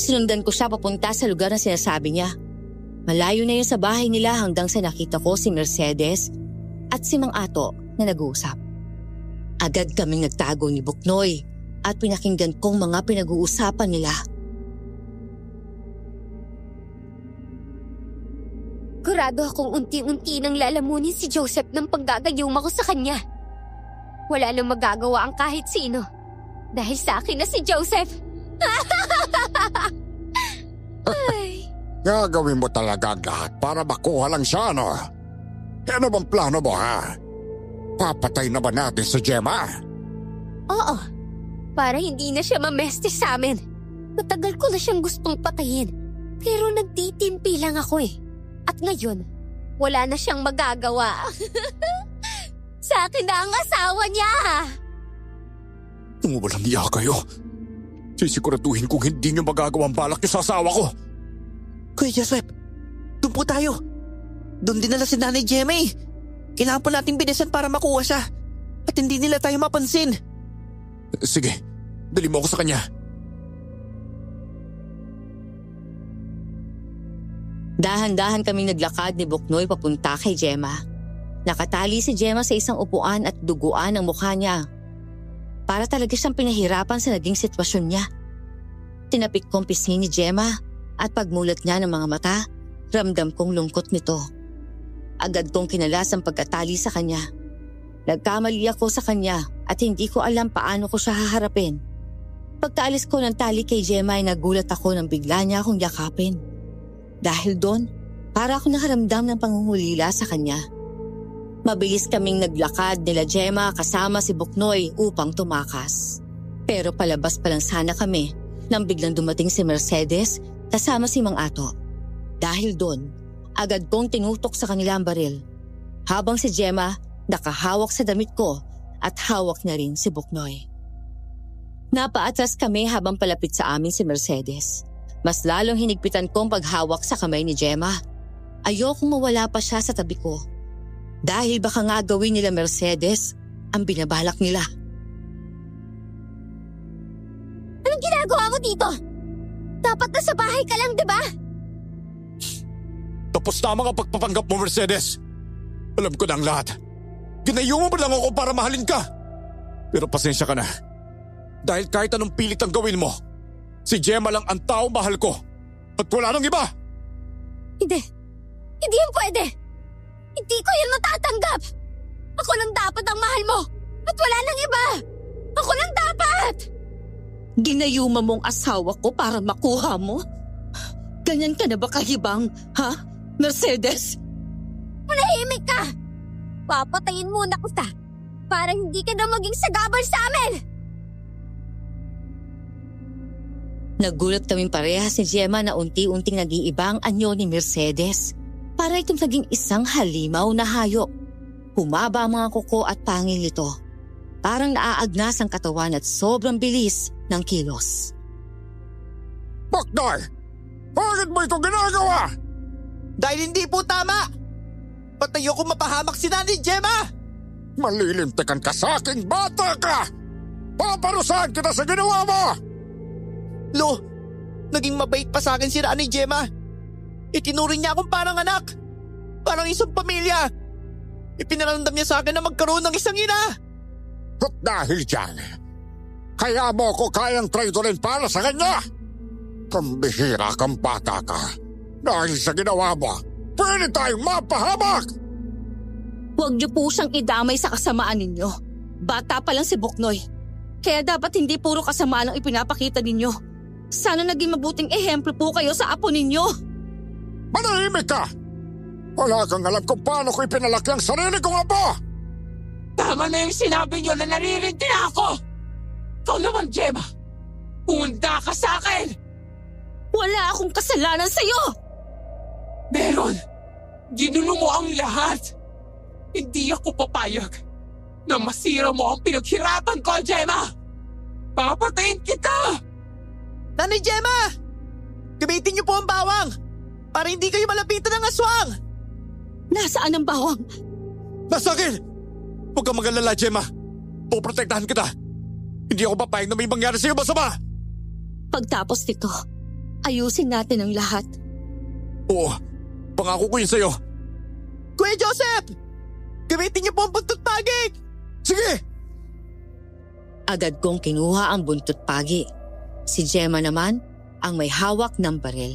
Sinundan ko siya papunta sa lugar na sinasabi niya. Malayo na yun sa bahay nila hanggang sa nakita ko si Mercedes at si Mang Ato na nag-uusap. Agad kaming nagtago ni Buknoy at pinakinggan kong mga pinag-uusapan nila. Kurado akong unti-unti nang lalamunin si Joseph ng paggagayuma ko sa kanya. Wala nang magagawa ang kahit sino. Dahil sa akin na si Joseph. Ay. Gagawin mo talaga ang lahat para makuha lang siya, no? Ano bang plano mo, ha? Papatay na ba natin si Gemma? Oo. Para hindi na siya mamestes sa amin. Matagal ko na siyang gustong patayin. Pero nagtitimpi lang ako eh. At ngayon, wala na siyang magagawa. Sa akin na ang asawa niya. Kung walang iya kayo, sisiguraduhin kong hindi niyo magagawa ang balak niyo sa asawa ko. Kuya Joseph, doon po tayo. Doon din nila si Nanay Gemma eh. Kailangan pa natin bilisan para makuha siya. At hindi nila tayo mapansin. Sige, dali mo ako sa kanya. Dahan-dahan kaming naglakad ni Buknoy papunta kay Gemma. Nakatali si Gemma sa isang upuan at duguan ang mukha niya. Para talaga siyang pinahirapan sa naging sitwasyon niya. Tinapik kong pisngi ni Gemma at pagmulat niya ng mga mata, ramdam kong lungkot nito. Agad kong kinalas ang pagkatali sa kanya. Nagkamali ako sa kanya at hindi ko alam paano ko siya haharapin. Pagkaalis ko ng tali kay Gemma ay nagulat ako nang bigla niya akong yakapin. Dahil doon, para ako nakaramdam ng pangungulila sa kanya. Mabilis kaming naglakad nila Gemma kasama si Buknoy upang tumakas. Pero palabas pa lang sana kami nang biglang dumating si Mercedes kasama si Mang Ato. Dahil doon, agad kong tinutok sa kanila ang baril. Habang si Gemma nakahawak sa damit ko at hawak na rin si Buknoy. Napaatras kami habang palapit sa amin si Mercedes. Mas lalong hinigpitan kong paghawak sa kamay ni Gemma. Ayokong mawala pa siya sa tabi ko. Dahil baka nga gawin nila Mercedes ang binabalak nila. Anong ginagawa mo dito? Dapat nasa bahay ka lang, di ba? Tapos na ang mga pagpapanggap mo, Mercedes. Alam ko na ang lahat. Ginayungan mo lang ako para mahalin ka. Pero pasensya ka na. Dahil kahit anong pilit ang gawin mo, si Gemma lang ang tao mahal ko. At wala nang iba. Hindi. Hindi yan pwede. Hindi ko yan matatanggap. Ako lang dapat ang mahal mo. At wala nang iba. Ako lang dapat. Ginayuma mong asawa ko para makuha mo? Ganyan ka na ba kahibang, ha? Mercedes? Manahimik ka. Papatayin muna kita para hindi ka na maging sagabal sa amin. Nagulat kaming parehas ni Gemma na unti-unting nag-iiba ang anyo ni Mercedes. Para itong naging isang halimaw na hayop. Humaba ang mga kuko at pangil nito. Parang naaagnas ang katawan at sobrang bilis ng kilos. Buknoy! Bakit mo ito ginagawa? Dahil hindi po tama! Patayo ko mapahamak si Nanay Gemma! Malilintikan ka sa aking bata ka! Paparusahan kita sa ginawa mo! Lo, naging mabait pa sa akin si Nanay Gemma. Itinuring niya akong parang anak. Parang isang pamilya. Ipinaramdam niya sa akin na magkaroon ng isang ina. At dahil dyan, kaya mo ko kayang traidorin para sa kanya. Kambihira kang bata ka. Dahil sa ginawa mo, pwede tayong mapahamak. Huwag niyo po siyang idamay sa kasamaan ninyo. Bata pa lang si Buknoy. Kaya dapat hindi puro kasamaan ang ipinapakita ninyo. Sana naging mabuting ehemplo po kayo sa apo ninyo. Manahimik ka! Wala kang alam kung paano ko ipinalaki ang sarili kong apo! Tama na yung sinabi niyo na naririnti na ako! Ikaw naman, Gemma! Pumunda ka sa akin! Wala akong kasalanan sa'yo! Meron! Ginulo mo ang lahat! Hindi ako papayag na masira mo ang pinaghirapan ko, Gemma! Papatayin kita! Nanay Gemma! Gamitin niyo po ang bawang para hindi kayo malapitan ng aswang! Nasaan ang bawang? Nasa akin! Huwag kang mag-alala, Gemma. Puprotektahan kita. Hindi ako papayag na may mangyari sa'yo masama. Pagtapos nito, ayusin natin ang lahat. Oo, pangako ko yun sa'yo. Kuya Joseph! Gamitin niyo po ang buntot pagig! Sige! Agad kong kinuha ang buntot pagi. Si Gemma naman ang may hawak ng baril.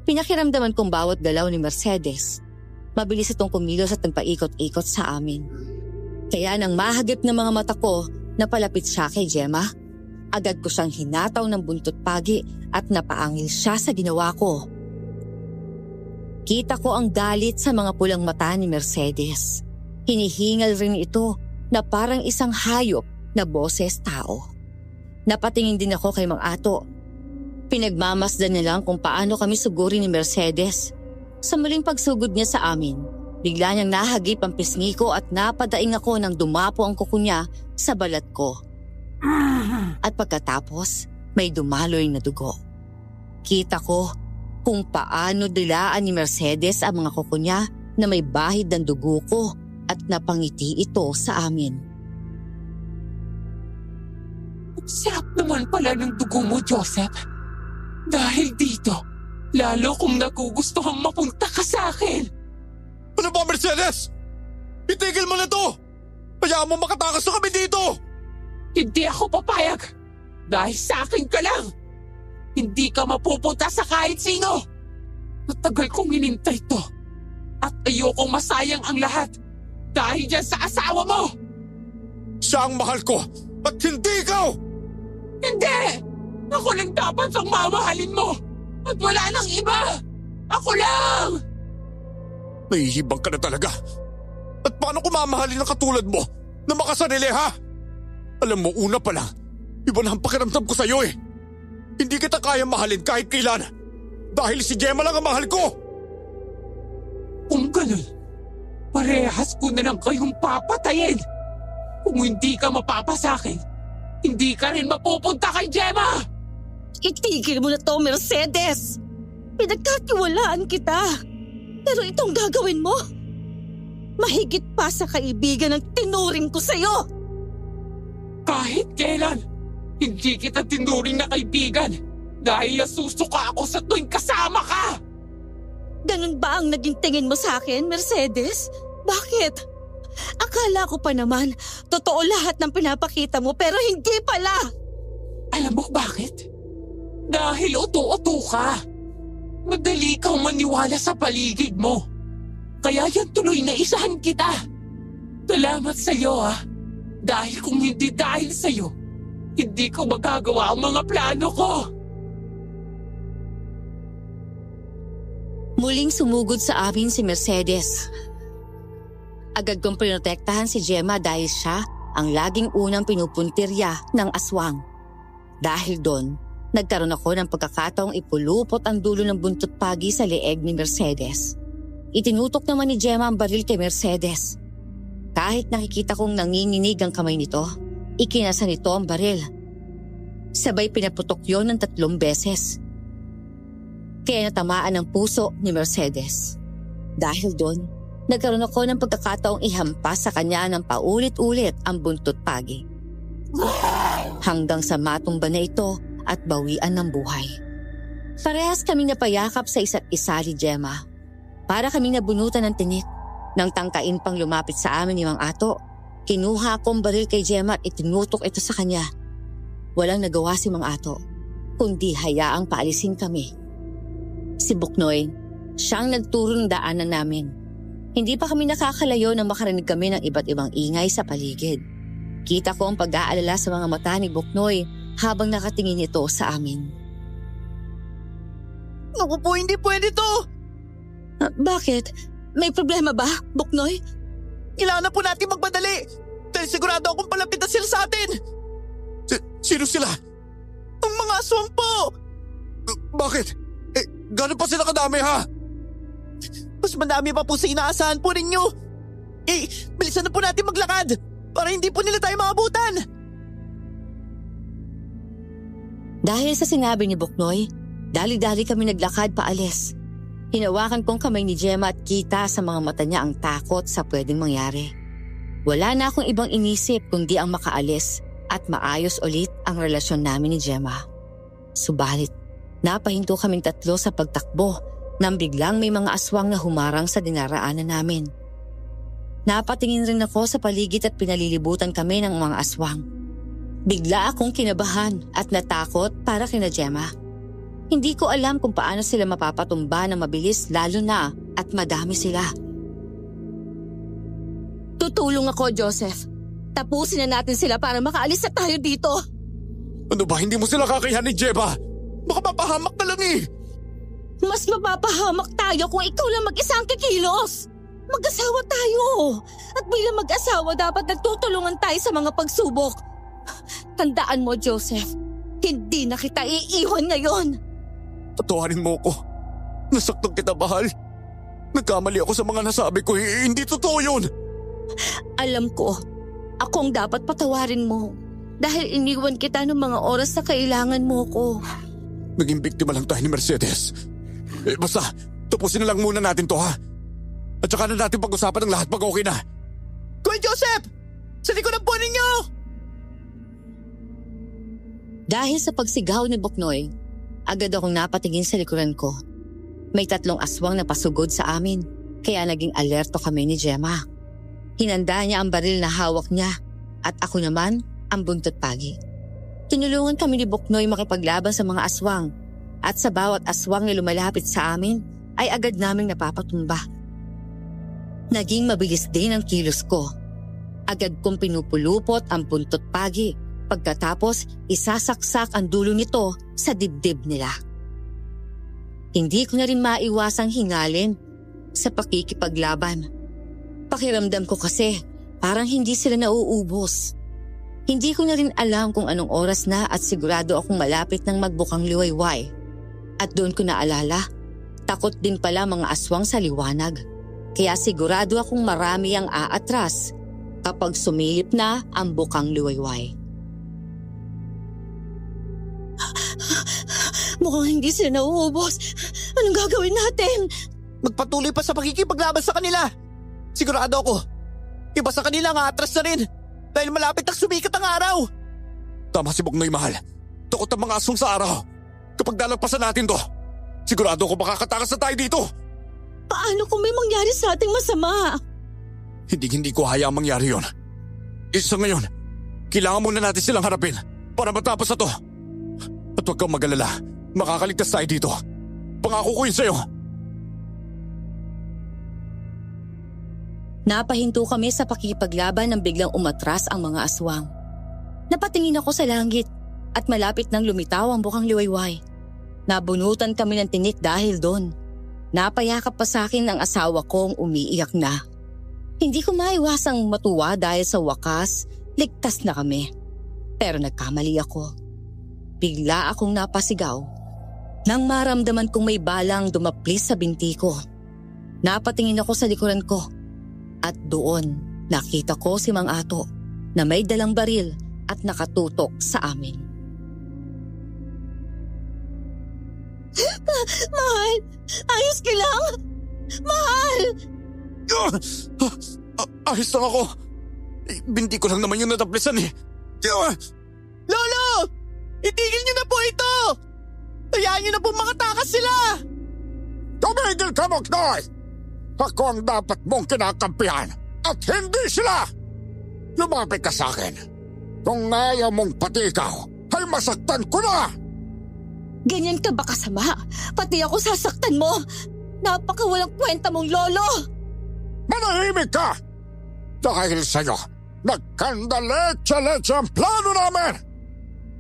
Pinakiramdaman kong bawat galaw ni Mercedes. Mabilis itong kumilos at nagpaikot-ikot sa amin. Kaya nang mahagip ng mga mata ko na palapit siya kay Gemma, agad ko siyang hinataw ng buntot pagi at napaangil siya sa ginawa ko. Kita ko ang galit sa mga pulang mata ni Mercedes. Hinihingal rin ito na parang isang hayop na boses tao. Napatingin din ako kay Mang Ato. Pinagmamasdan niya lang kung paano kami sugurin ni Mercedes. Sa muling pagsugod niya sa amin, bigla niyang nahagip ang pisngi ko at napadaing ako nang dumapo ang kuko niya sa balat ko. At pagkatapos, may dumaloy na dugo. Kita ko kung paano dilaan ni Mercedes ang mga kuko niya na may bahid ng dugo ko at napangiti ito sa amin. Sarap naman pala ng dugo mo, Joseph. Dahil dito, lalo kong nagugustuhang mapunta ka sa akin. Ano ba, Mercedes? Itigil mo na to! Hayaan mo makatakas na kami dito! Hindi ako papayag. Dahil sa akin ka lang. Hindi ka mapupunta sa kahit sino. Matagal kong hinintay to. At ayokong masayang ang lahat. Dahil dyan sa asawa mo. Siya ang mahal ko at hindi ikaw! Hindi! Ako lang dapat ang mamahalin mo. At wala nang iba. Ako lang! Nahihibang ka na talaga. At paano ko mamahalin ng katulad mo na makasarili, ha? Alam mo, una pa lang, iba na ang pakiramdam ko sa'yo eh. Hindi kita kaya mahalin kahit kailan. Dahil si Gemma lang ang mahal ko. Kung ganun, parehas ko na lang kayong papatayin. Kung hindi ka mapapasakin, hindi ka rin mapupunta kay Gemma! Itigil mo na to, Mercedes! Pinagkatiwalaan kita. Pero itong gagawin mo, mahigit pa sa kaibigan ang tinuring ko sa'yo. Kahit kailan, hindi kita tinuring na kaibigan dahil nasusuka ako sa tuwing kasama ka! Ganun ba ang naging tingin mo sa akin, Mercedes? Bakit? Akala ko pa naman, totoo lahat ng pinapakita mo pero hindi pala! Alam mo bakit? Dahil uto-uto ka. Madali kang maniwala sa paligid mo. Kaya yan tuloy na isahan kita. Salamat sa'yo ha. Dahil kung hindi dahil sa'yo, hindi ko magagawa ang mga plano ko. Muling sumugod sa amin si Mercedes. Agad kong pinotektahan si Gemma dahil siya ang laging unang pinupuntirya ng aswang. Dahil doon, nagkaroon ako ng pagkakataong ipulupot ang dulo ng buntot pagi sa leeg ni Mercedes. Itinutok naman ni Gemma ang baril kay Mercedes. Kahit nakikita kong nanginginig ang kamay nito, ikinasa nito ang baril. Sabay pinaputok yon ng 3 beses. Kaya natamaan ang puso ni Mercedes. Dahil doon, nagkaroon ako ng pagkakataong ihampas sa kanya ng paulit-ulit ang buntot pagi. Hanggang sa matumba na ito at bawian ng buhay. Parehas kaming napayakap sa isa't isa ni Gemma. Para kaming nabunutan ng tinik. Nang tangkain pang lumapit sa amin ni Mang Ato, kinuha akong baril kay Gemma at itinutok ito sa kanya. Walang nagawa si Mang Ato, kundi hayaang paalisin kami. Si Buknoy, siyang nagturo ng daanan namin. Hindi pa kami nakakalayo nang makarinig kami ng iba't ibang ingay sa paligid. Kita ko ang pag-aalala sa mga mata ni Buknoy habang nakatingin ito sa amin. Naku po, hindi pwede to! Bakit? May problema ba, Buknoy? Kailangan na po natin magmadali! Dahil sigurado akong palapit na sila sa atin! Sino sila? Ang mga aswang po! Bakit? Gano'n pa sila kadami, ha? Mas madami pa po sa inaasahan po ninyo! Bilisan na po natin maglakad! Para hindi po nila tayo maabutan! Dahil sa sinabi ni Buknoy, dali-dali kami naglakad paalis. Hinawakan kong kamay ni Gemma at kita sa mga mata niya ang takot sa pwedeng mangyari. Wala na akong ibang inisip kundi ang makaalis at maayos ulit ang relasyon namin ni Gemma. Subalit, napahinto kaming 3 sa pagtakbo nang biglang may mga aswang na humarang sa dinaraanan namin. Napatingin rin ako sa paligid at pinalilibutan kami ng mga aswang. Bigla akong kinabahan at natakot para kina Gemma. Hindi ko alam kung paano sila mapapatumba ng mabilis lalo na at madami sila. Tutulong ako, Joseph. Tapusin na natin sila para makaalis na tayo dito. Ano ba, hindi mo sila kakayanin, Gemma? Baka mapahamak na lang eh. Mas mapapahamak tayo kung ikaw lang mag-isa ang kikilos. Mag-asawa tayo. At bilang mag-asawa dapat nagtutulungan tayo sa mga pagsubok. Tandaan mo, Joseph, hindi na kita iiwan ngayon. Tatawarin mo ko. Nasaktan kita, mahal. Nagkamali ako sa mga nasabi ko. Hindi totoo yun. Alam ko, akong dapat patawarin mo. Dahil iniwan kita ng mga oras na kailangan mo ko. Naging biktima lang tayo ni Mercedes. Basta, tapusin na lang muna natin to, ha? At saka na natin pag-usapan ng lahat pag okay na. Kuya Joseph! Sa likodan po ninyo! Dahil sa pagsigaw ni Boknoy, agad akong napatingin sa likuran ko. May 3 aswang na pasugod sa amin, kaya naging alerto kami ni Gemma. Hinanda niya ang baril na hawak niya at ako naman ang buntot pagi. Tinulungan kami ni Boknoy makipaglaban sa mga aswang at sa bawat aswang na lumalapit sa amin ay agad naming napapatumba. Naging mabilis din ang kilos ko. Agad kong pinupulupot ang buntot pagi. Pagkatapos, isasaksak ang dulo nito sa dibdib nila. Hindi ko na rin maiwasang hingalin sa pakikipaglaban. Pakiramdam ko kasi parang hindi sila nauubos. Hindi ko na rin alam kung anong oras na at sigurado akong malapit ng magbukang liwayway. At doon ko naalala, takot din pala mga aswang sa liwanag. Kaya sigurado akong marami ang aatras kapag sumilip na ang bukang liwayway. Mukhang hindi sila nauubos. Anong gagawin natin? Magpatuloy pa sa pakikipaglaban sa kanila. Sigurado ako, iba sa kanila nga atras na rin dahil malapit na sumikat ang araw. Tama si Boknoy, mahal. Takot ang mga aswang sa araw. Kapag dalagpasan natin to, sigurado ako makakatakas na tayo dito. Paano kung may mangyari sa ating masama? Hindi ko hayaang mangyari yun. Isa ngayon, kailangan muna natin silang harapin para matapos na to. At huwag kang mag-alala, makakaligtas tayo dito. Pangako ko yun sa'yo. Napahinto kami sa pakikipaglaban nang biglang umatras ang mga aswang. Napatingin ako sa langit at malapit nang lumitaw ang bukang liwayway. Nabunutan kami ng tinik dahil doon. Napayakap pa sa akin ang asawa kong umiiyak na. Hindi ko maiwasang matuwa dahil sa wakas, ligtas na kami. Pero nagkamali ako. Bigla akong napasigaw nang maramdaman kong may balang dumaplis sa binti ko. Napatingin ako sa likuran ko at doon nakita ko si Mang Ato na may dalang baril at nakatutok sa amin. Mahal! Ayos ka lang! Mahal! Ayos lang ako. Binti ko lang naman yung nataplisan eh. Lolo! Itigil niyo na po ito! Hayaan niyo na po makatakas sila! Tumigil ka, Boknoy! Ako ang dapat mong kinakampihan at hindi sila! Lumapit ka sa akin. Kung ayaw mong pati ikaw, ay masaktan ko na! Ganyan ka ba kasama? Pati ako sasaktan mo! Napakawalang kwenta mong lolo! Manahimik ka! Dahil sa'yo, nagkandaletse-letse ang plano namin!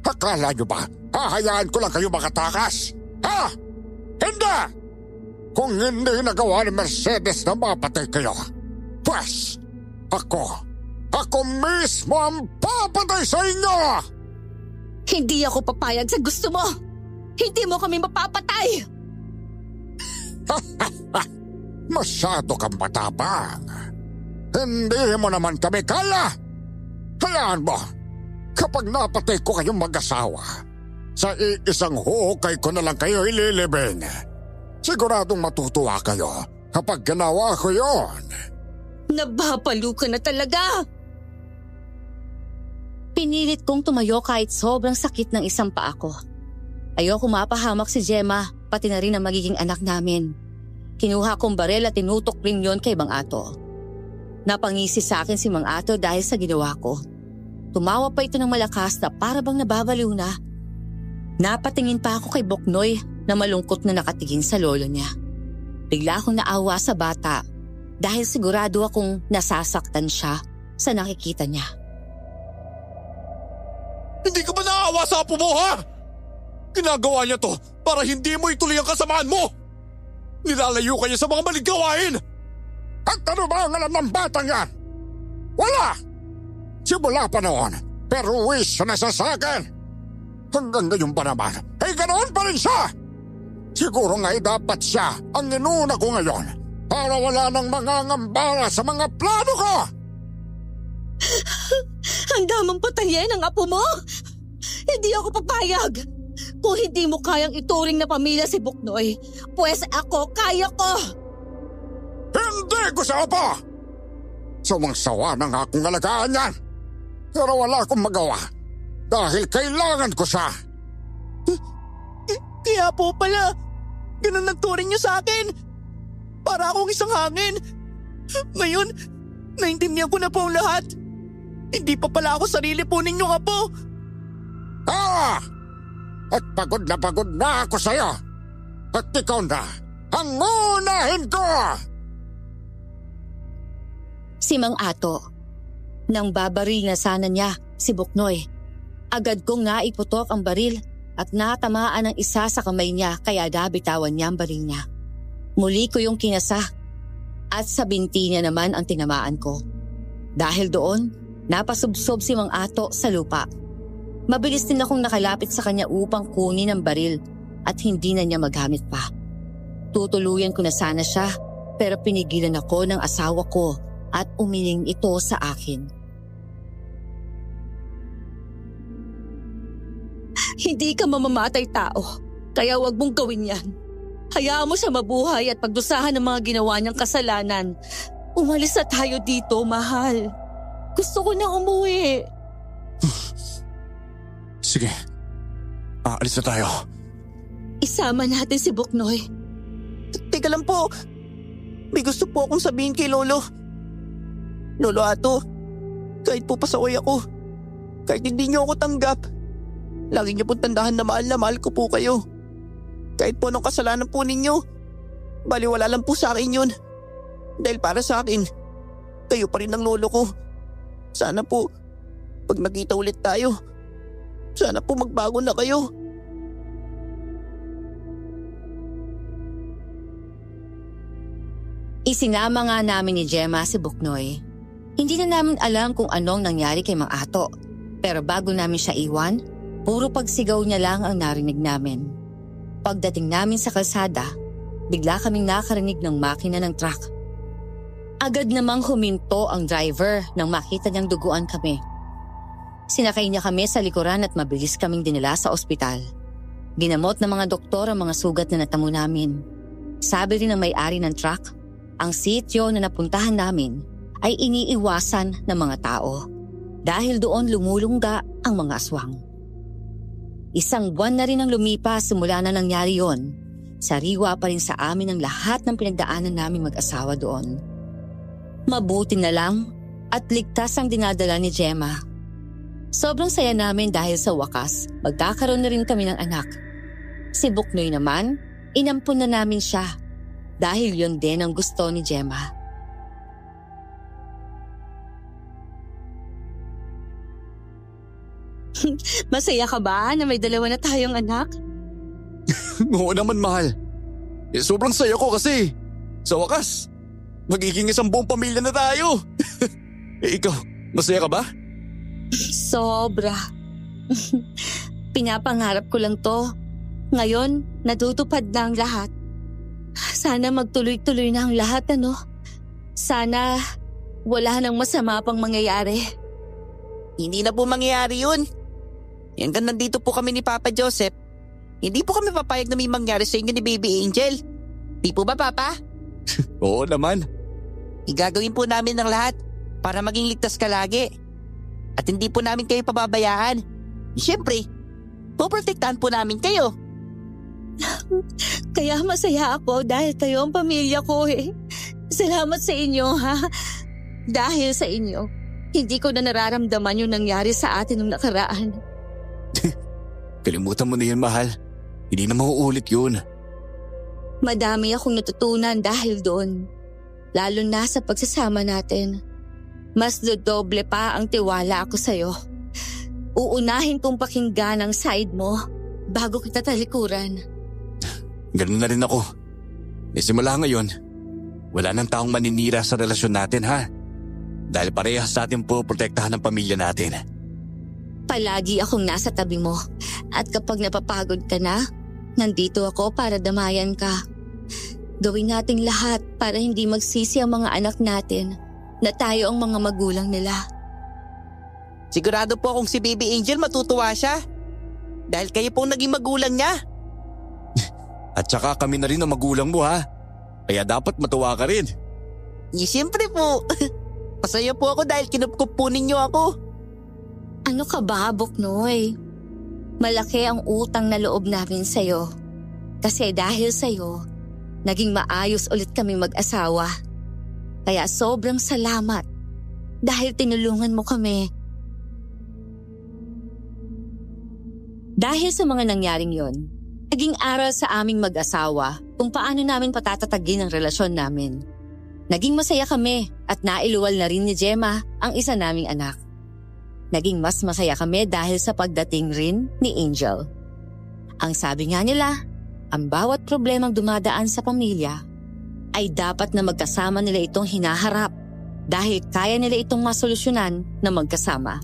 Akala niyo ba, hahayaan ko lang kayo makatakas? Ha? Hindi! Kung hindi nagawa ni Mercedes na mapatay kayo, pues, ako mismo ang papatay sa inyo! Hindi ako papayag sa gusto mo! Hindi mo kami mapapatay! Masyado kang matapang. Hindi mo naman kami kala. Hayaan mo, kapag napatay ko kayong mag-asawa, sa iisang hukay ko na lang kayo ililibing. Siguradong matutuwa kayo kapag ginawa ko yon. Nababalo ka na talaga! Pinilit kong tumayo kahit sobrang sakit ng isang paa ko. Ayoko mapahamak si Gemma, pati na rin ang magiging anak namin. Kinuha kong barel at tinutok rin yon kay Mang Ato. Napangisi sa akin si Mang Ato dahil sa ginawa ko. Tumawa pa ito ng malakas na para bang nababaliw na. Napatingin pa ako kay Boknoy na malungkot na nakatingin sa lolo niya. Bigla akong naawa sa bata dahil sigurado akong nasasaktan siya sa nakikita niya. Hindi ka ba naawa sa apo mo, ha? Ginagawa niya to para hindi mo ituloy ang kasamaan mo. Nilalayo ka niya sa mga maling gawain. At ano ba ang alam ng batang yan? Wala! Simula pa noon, pero wish na sa akin. Hanggang ngayon pa naman, ay ganoon pa rin siya. Siguro nga'y dapat siya ang inuna ko ngayon para wala nang mangangambara sa mga plano ko. Handa mong patayin ang apo mo? Hindi ako papayag. Kung hindi mo kayang ituring na pamilya si Boknoy, pues ako kaya ko. Hindi ko siya pa! Sumangsawa na nga akong alagaan yan. Pero wala akong magawa. dahil kailangan ko siya. Kaya po pala, ganun nagturing niyo sa akin. Para akong isang hangin. Ngayon, naintindihan ko na po ang lahat. Hindi pa pala ako sarili po ninyong apo. At pagod na ako sa'yo. At ikaw na ang unahin ko! Si Mang Ato. Nang babaril na sana niya si Buknoy. Agad kong naiputok ang baril at natamaan ang isa sa kamay niya kaya nabitawan niya ang baril niya. Muli ko yung kinasa at sa binti niya naman ang tinamaan ko. Dahil doon, napasubsob si Mang Ato sa lupa. Mabilis din akong nakalapit sa kanya upang kunin ang baril at hindi na niya magamit pa. Tutuluyan ko na sana siya pero pinigilan ako ng asawa ko at umiling ito sa akin. Hindi ka mamamatay tao, kaya wag mong gawin yan. Hayaan mo siya mabuhay at pagdusahan ng mga ginawa niyang kasalanan. Umalis na tayo dito, mahal. Gusto ko na umuwi. Sige, aalis na tayo. Isama natin si Buknoy. Teka lang po. May gusto po akong sabihin kay Lolo. Lolo Ato, kahit po pasaway ako, kahit hindi niyo ako tanggap, lagi niyo pong tandahan na mahal ko po kayo. Kahit po anong kasalanan po ninyo, baliwala lang po sa akin yun. Dahil para sa akin, kayo pa rin ang lolo ko. Sana po, pag nakita ulit tayo, sana po magbago na kayo. Isinama nga namin ni Gemma si Buknoy. Hindi na namin alam kung anong nangyari kay Mang Ato. Pero bago namin siya iwan, puro pagsigaw niya lang ang narinig namin. Pagdating namin sa kalsada, bigla kaming nakarinig ng makina ng truck. Agad namang huminto ang driver nang makita niyang duguan kami. Sinakay niya kami sa likuran at mabilis kaming dinala sa ospital. Ginamot ng mga doktor ang mga sugat na natamo namin. Sabi rin ng may-ari ng truck, ang sityo na napuntahan namin ay iniiwasan ng mga tao dahil doon lumulungga ang mga aswang. Isang buwan na rin ang lumipas simula na nangyari yon. Sariwa pa rin sa amin ang lahat ng pinagdaanan namin mag-asawa doon. Mabuti na lang at ligtas ang dinadala ni Gemma. Sobrang saya namin dahil sa wakas, magkakaroon na rin kami ng anak. Si Buknoy naman, inampun na namin siya dahil yon din ang gusto ni Gemma. Masaya ka ba na may dalawa na tayong anak? Oo naman, mahal. Sobrang saya ko kasi. Sa wakas, magiging isang buong pamilya na tayo. Ikaw, masaya ka ba? Sobra. Pinapangarap ko lang to. Ngayon, natutupad na ang lahat. Sana magtuloy-tuloy na ang lahat, ano? Sana wala nang masama pang mangyayari. Hindi na po mangyayari yun. Hanggang nandito po kami ni Papa Joseph, hindi po kami papayag na may mangyari sa inyo ni Baby Angel. Di po ba, Papa? Oo naman. Igagawin po namin ng lahat para maging ligtas ka lagi. At hindi po namin kayo pababayaan. Siyempre, poprotektahan po namin kayo. Kaya masaya ako dahil kayo ang pamilya ko eh. Salamat sa inyo, ha? Dahil sa inyo, hindi ko na nararamdaman yung nangyari sa atin nung nakaraan. Kalimutan mo na yun, mahal. Hindi na mauulit yun. Madami akong natutunan dahil doon. Lalo na sa pagsasama natin. Mas dodoble pa ang tiwala ako sa'yo. Uunahin kong pakinggan ang side mo bago kita talikuran. Ganun na rin ako. Simula ngayon, wala nang taong maninira sa relasyon natin, ha? Dahil parehas sa atin po protektahan ng pamilya natin. Palagi akong nasa tabi mo at kapag napapagod ka na, nandito ako para damayan ka. Gawin nating lahat para hindi magsisi ang mga anak natin na tayo ang mga magulang nila. Sigurado po kung si Baby Angel matutuwa siya. Dahil kayo pong naging magulang niya. At saka kami na rin ang magulang mo, ha? Kaya dapat matuwa ka rin. Siyempre po. Masaya po ako dahil kinupkup po ninyo ako. Ano ka ba, Buknoy? Malaki ang utang na loob namin sa'yo. Kasi dahil sa'yo, naging maayos ulit kaming mag-asawa. Kaya sobrang salamat dahil tinulungan mo kami. Dahil sa mga nangyaring yon, naging aral sa aming mag-asawa kung paano namin patatatagin ang relasyon namin. Naging masaya kami at nailuwal na rin ni Gemma ang isa naming anak. Naging mas masaya kami dahil sa pagdating rin ni Angel. Ang sabi nga nila, ang bawat problemang dumadaan sa pamilya ay dapat na magkasama nila itong hinaharap dahil kaya nila itong masolusyonan na magkasama.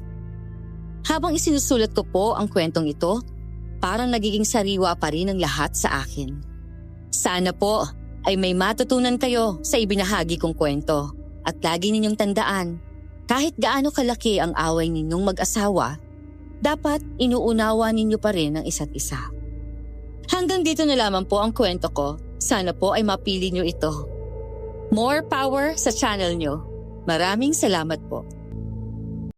Habang isinusulat ko po ang kwentong ito, parang nagiging sariwa pa rin ang lahat sa akin. Sana po ay may matutunan kayo sa ibinahagi kong kwento at lagi ninyong tandaan, kahit gaano kalaki ang away ninyong mag-asawa, dapat inuunawa ninyo pa rin ang isa't isa. Hanggang dito na lamang po ang kwento ko. Sana po ay mapili nyo ito. More power sa channel nyo. Maraming salamat po.